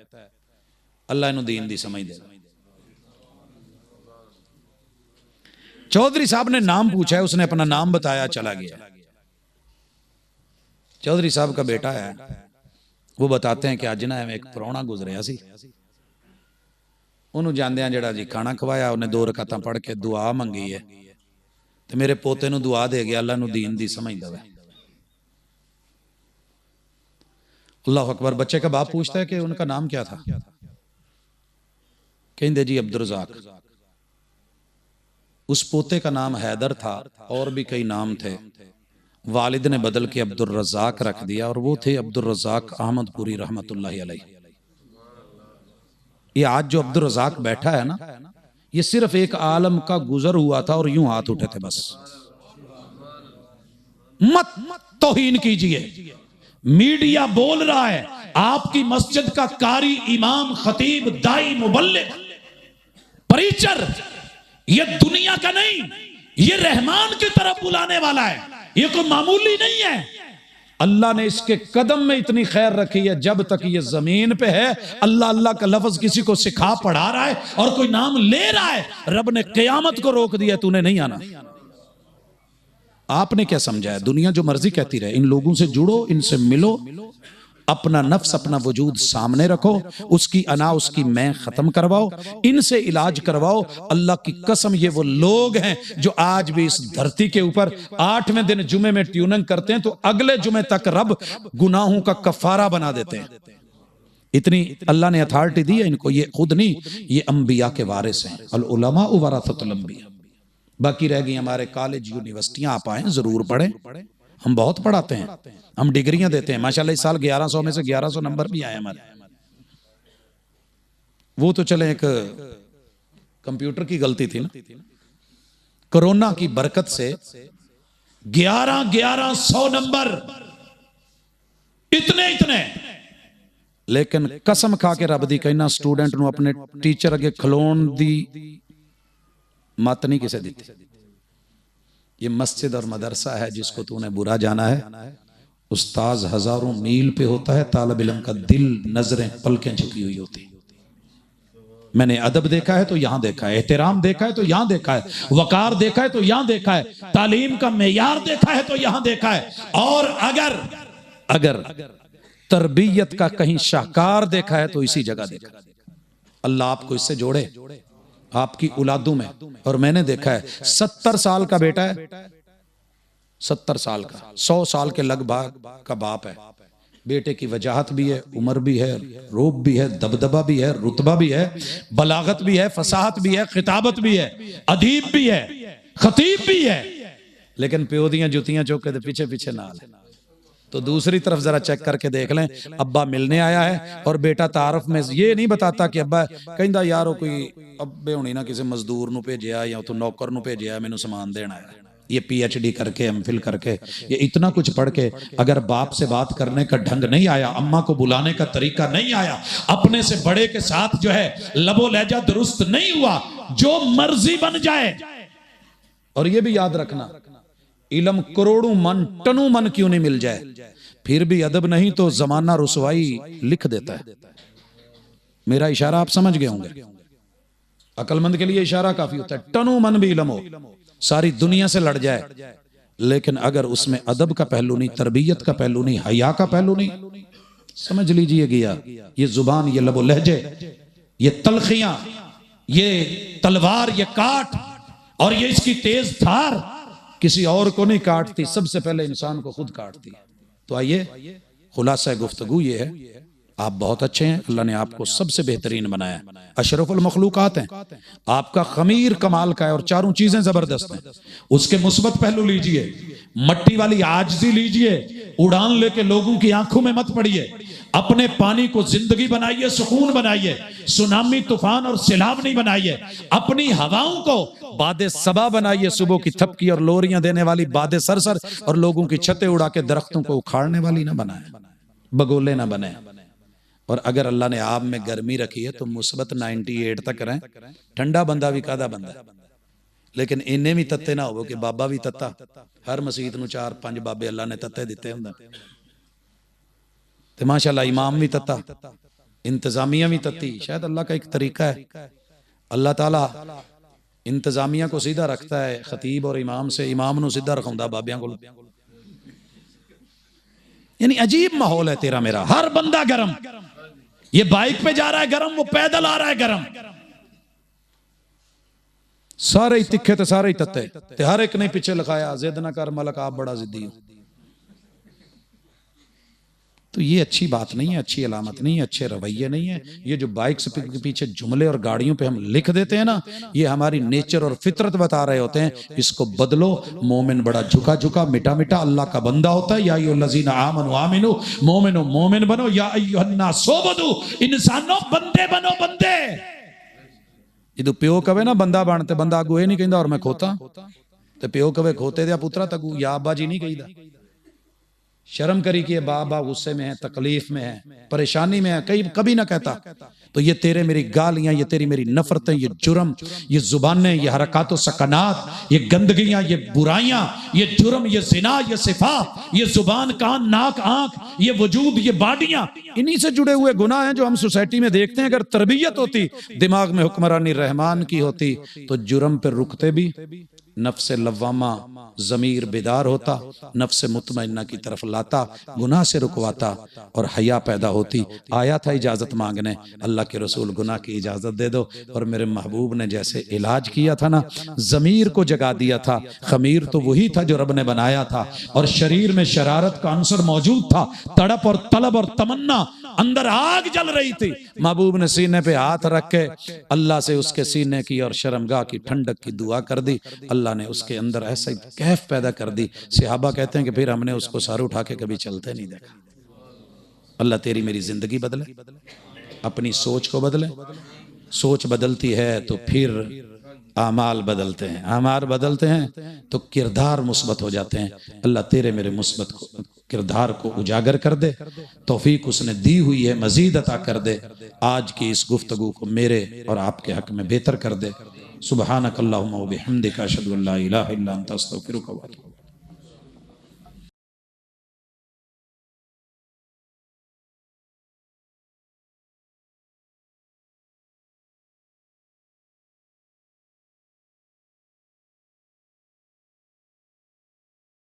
अल्लाह इन्हू दीन दी समझ दे। चौधरी साहब ने नाम पूछा है, उसने अपना नाम बताया, चला गया। चौधरी साहब का बेटा है, वो बताते हैं कि अज ना एक परौना गुजरिया सी, उन्होंने जांदियां जड़ा जी खाना खवाया, उन्हें 2 रकातां पढ़ के दुआ मंगी है, तो मेरे पोते नूं दुआ दे गया, अल्लाह नूं दीन दी समझ दवे। अल्लाह अकबर। बच्चे का बाप पूछता है कि उनका नाम क्या था? कहते जी अब्दुल रज़ाक। उस पोते का नाम हैदर था, और भी कई नाम थे, वालिद ने बदल के अब्दुल रज़ाक रख दिया, और वो थे अब्दुल रज़ाक अहमदपुरी रहमतुल्लाहि अलैह। ये आज जो अब्दुल रज़ाक बैठा है ना, ये सिर्फ एक आलम का गुजर हुआ था और यूं हाथ उठे थे बस। मत तौहीन कीजिए, मीडिया बोल रहा है, आपकी मस्जिद का कारी, इमाम, खतीब, दाई, मुबल्लिग, प्रीचर, ये दुनिया का नहीं, ये रहमान की तरफ बुलाने वाला है, ये कोई मामूली नहीं है। अल्लाह ने इसके कदम में इतनी खैर रखी है, जब तक ये जमीन पे है, अल्लाह अल्लाह का लफ्ज किसी को सिखा पढ़ा रहा है और कोई नाम ले रहा है, रब ने क़यामत को रोक दिया, तूने नहीं आना। आपने क्या समझा है? दुनिया जो मर्जी कहती रहे, इन लोगों से जुड़ो, इनसे मिलो, अपना नफ्स, अपना वजूद सामने रखो, उसकी अना, उसकी मैं खत्म करवाओ, इनसे इलाज करवाओ। अल्लाह की कसम, ये वो लोग हैं जो आज भी इस धरती के ऊपर 8वें दिन जुमे में ट्यूनिंग करते हैं, तो अगले जुमे तक रब गुनाहों का कफारा बना देते हैं। इतनी अल्लाह ने अथॉरिटी दी है इनको, ये खुद नहीं, ये अंबिया के वारिस हैं। अल उलमा वरासतुल अंबिया। बाकी रह गई हमारे कॉलेज यूनिवर्सिटियां। आप आए जरूर पढ़ें, हम बहुत पढ़ाते हैं, हम डिग्रियां देते हैं माशाल्लाह। इस साल 1100 में से 1100 नंबर भी आए हमारे। वो तो चले एक कंप्यूटर की गलती थी ना, कोरोना की बरकत से 1100 नंबर, इतने। लेकिन कसम खा के रब दी कहना, स्टूडेंट नूं अपने टीचर अगे खलोण दी मत नहीं किसे दी। ये मस्जिद और मदरसा है जिसको तूने बुरा जाना है, उस्ताज हजारों मील पे होता है, तालिब इल्म का दिल, नजरें, पलकें झुकी हुई होती। मैंने अदब देखा है तो यहां देखा है, एहतराम देखा है तो यहां देखा है, वकार देखा है तो यहां देखा है, तालीम का मेयार देखा है तो यहां देखा है। और अगर तरबियत का कहीं शाहकार देखा है तो इसी जगह देखा है। अल्लाह आपको इससे जोड़े, आपकी औलादों में। और मैंने देखा है 70 साल का बेटा है, 70 साल का, 100 साल के लगभग का बाप है। बेटे की वजाहत भी है, उम्र भी है, रूप भी है, दबदबा भी है, रुतबा भी है, बलागत भी है, फसाहत भी है, खिताबत भी है, अदीब भी है, खतीब भी है। लेकिन प्यो दियां जुतियां चौक के पीछे पीछे नाल। तो दूसरी तरफ जरा चेक करके देख लें, अब्बा मिलने आया है और बेटा तारफ में ये नहीं बताता कि अब्बा कहंदा यार वो कोई अब्बे होनी ना किसी मजदूर नूं भेजिया या तो नौकर नूं भेजिया मैनू समान देना है। ये PhD करके, एमफिल करके, ये इतना कुछ पढ़ के अगर बाप से बात करने का ढंग नहीं आया, अम्मा को बुलाने का तरीका नहीं आया, अपने से बड़े के साथ जो है लबो लहजा दुरुस्त नहीं हुआ, जो मर्जी बन जाए। और ये भी याद रखना, इल्म करोड़ों मन, टनों मन क्यों नहीं मिल जाए, फिर भी अदब नहीं तो जमाना रुसवाई लिख देता है। मेरा इशारा आप समझ गए होंगे। अकलमंद के लिए इशारा काफी होता है। टनों मन भी इल्म हो, सारी दुनिया से लड़ जाए, लेकिन अगर उसमें अदब का पहलू नहीं, तरबियत का पहलू नहीं, हया का पहलू नहीं, समझ लीजिए गया। ये जुबान, ये लबो लहजे, ये तलखियां, ये तलवार, ये काट और ये इसकी तेज धार किसी और को नहीं काटती, सबसे पहले इंसान को खुद काटती है। तो आइए, खुलासा गुफ्तगू ये है, आप बहुत अच्छे हैं, अल्लाह ने आपको सबसे बेहतरीन बनाया, अशरफुल मखलूकात हैं, आपका खमीर कमाल का है और चारों चीजें जबरदस्त हैं। उसके मुस्बत पहलू लीजिए, मट्टी वाली आजिज़ी लीजिए, उड़ान लेके लोगों की आंखों में मत पड़िए, अपने पानी को जिंदगी बनाइए, सुकून बनाइए, सुनामी, तूफान और सैलाब नहीं बनाइए, अपनी हवाओं को बादे सबा बनाइए, सुबह की थपकी और लोरियां देने वाली बादे सरसर, और लोगों की छतें उड़ा के दरख्तों को उखाड़ने वाली ना बनाए, बगोले ना बने। और अगर अल्लाह ने आप में गर्मी रखी है तो मुस्बत 98 तक रहें। ठंडा बंदा भी कादा बंदा, लेकिन इन्ने भी तत्ते ना हो कि बाबा भी तत्ता। हर मसीत नूं 4-5 बाबे अल्लाह ने तत्ते दिते हुंदे, ते माशाअल्लाह इमाम भी तत्ता, इंतजामिया भी तत्ती। शायद अल्लाह का एक तरीका है, अल्लाह ताला इंतजामिया को सीधा रखता है खतीब और इमाम से, इमाम नूं सीधा रखाउंदा बाबियां कोल। यानी अजीब माहौल है तेरा मेरा, हर बंदा गरम, ये बाइक पे जा रहा है गरम, वो पैदल आ रहा है गरम, सारे ही तिखे ते सारे ही तत्ते, ते हर एक ने पीछे लिखाया जिद ना कर मलक आप बड़ा जिद्दी हो। तो ये अच्छी बात नहीं है, अच्छी अलामत नहीं है, अच्छे रवैये नहीं है। ये जो बाइक्स के पीछे जुमले और गाड़ियों पे हम लिख देते हैं ना, ये हमारी नेचर और फितरत बता रहे होते हैं, इसको बदलो। मोमिन बड़ा झुका झुका, मिटा मिटा अल्लाह का बंदा होता है। या अय्युहल्लज़ीना आमनू आमिनू, मोमिनो मोमिन बनो, या अय्युहन्नासु उबुदू, इंसानों बंदे बनो, बंदे। जो प्यो कवे ना बंदा बन, ते बंदा अगू ये नहीं कहंदा और मैं खोता, ते प्यो कवे खोते दे पुत्रा तगू या अब्बा जी नहीं कहीदा। शर्म करी कि बाबा गुस्से में है, तकलीफ में है, परेशानी में है, कभी ना कहता। तो ये तेरे मेरी गालियां, ये तेरी मेरी नफरतें, ये जुर्म, ये जुबानें, ये हरकात सकनात, ये गंदगियां, ये बुराइयां, ये जुर्म, ये जिना, ये सिफा, ये जुबान, कान, नाक, आंख, ये वजूद, ये बाडियां, इन्हीं से जुड़े हुए गुनाह हैं जो हम सोसाइटी में देखते हैं। अगर तरबियत होती, दिमाग में हुक्मरानी रहमान की होती, तो जुर्म पर रुकते भी, नफ्स लव्वामा जमीर बेदार होता, नफ्स मुतमइन्ना की तरफ लाता, गुनाह से रुकवाता और हया पैदा होती। आया था इजाजत मांगने, अल्लाह के रसूल गुनाह की इजाजत दे दो, और मेरे महबूब ने जैसे इलाज किया था ना, जमीर को जगा दिया था। खमीर तो वही था जो रब ने बनाया था, और शरीर में शरारत का अंसर मौजूद था, तड़प और तलब और तमन्ना, अंदर आग जल रही थी। महबूब ने सीने पे हाथ रख के अल्लाह से उसके सीने की और शर्मगाह की ठंडक की दुआ कर दी। अल्लाह अल्लाह ने उसके अंदर ऐसा कैफ पैदा कर दी। सहाबा कहते हैं कि फिर हमने उसको सर उठा के कभी चलते नहीं देखा। अल्लाह तेरी मेरी जिंदगी बदले, अपनी सोच को बदले। सोच बदलती है तो फिर आमाल बदलते हैं, आमाल बदलते हैं तो किरदार मुस्बत हो जाते हैं। अल्लाह तेरे मेरे मुस्बत किरदार को उजागर कर दे, तौफीक उसने दी हुई है, मजीद अता कर दे। आज की इस गुफ्तगू को मेरे और आपके हक में बेहतर कर दे। सुबहानक अल्लाहुम्मा व बिहम्दिका अशहदु अल्ला इलाहा इल्ला अंता अस्तगफिरुका व अतूबु।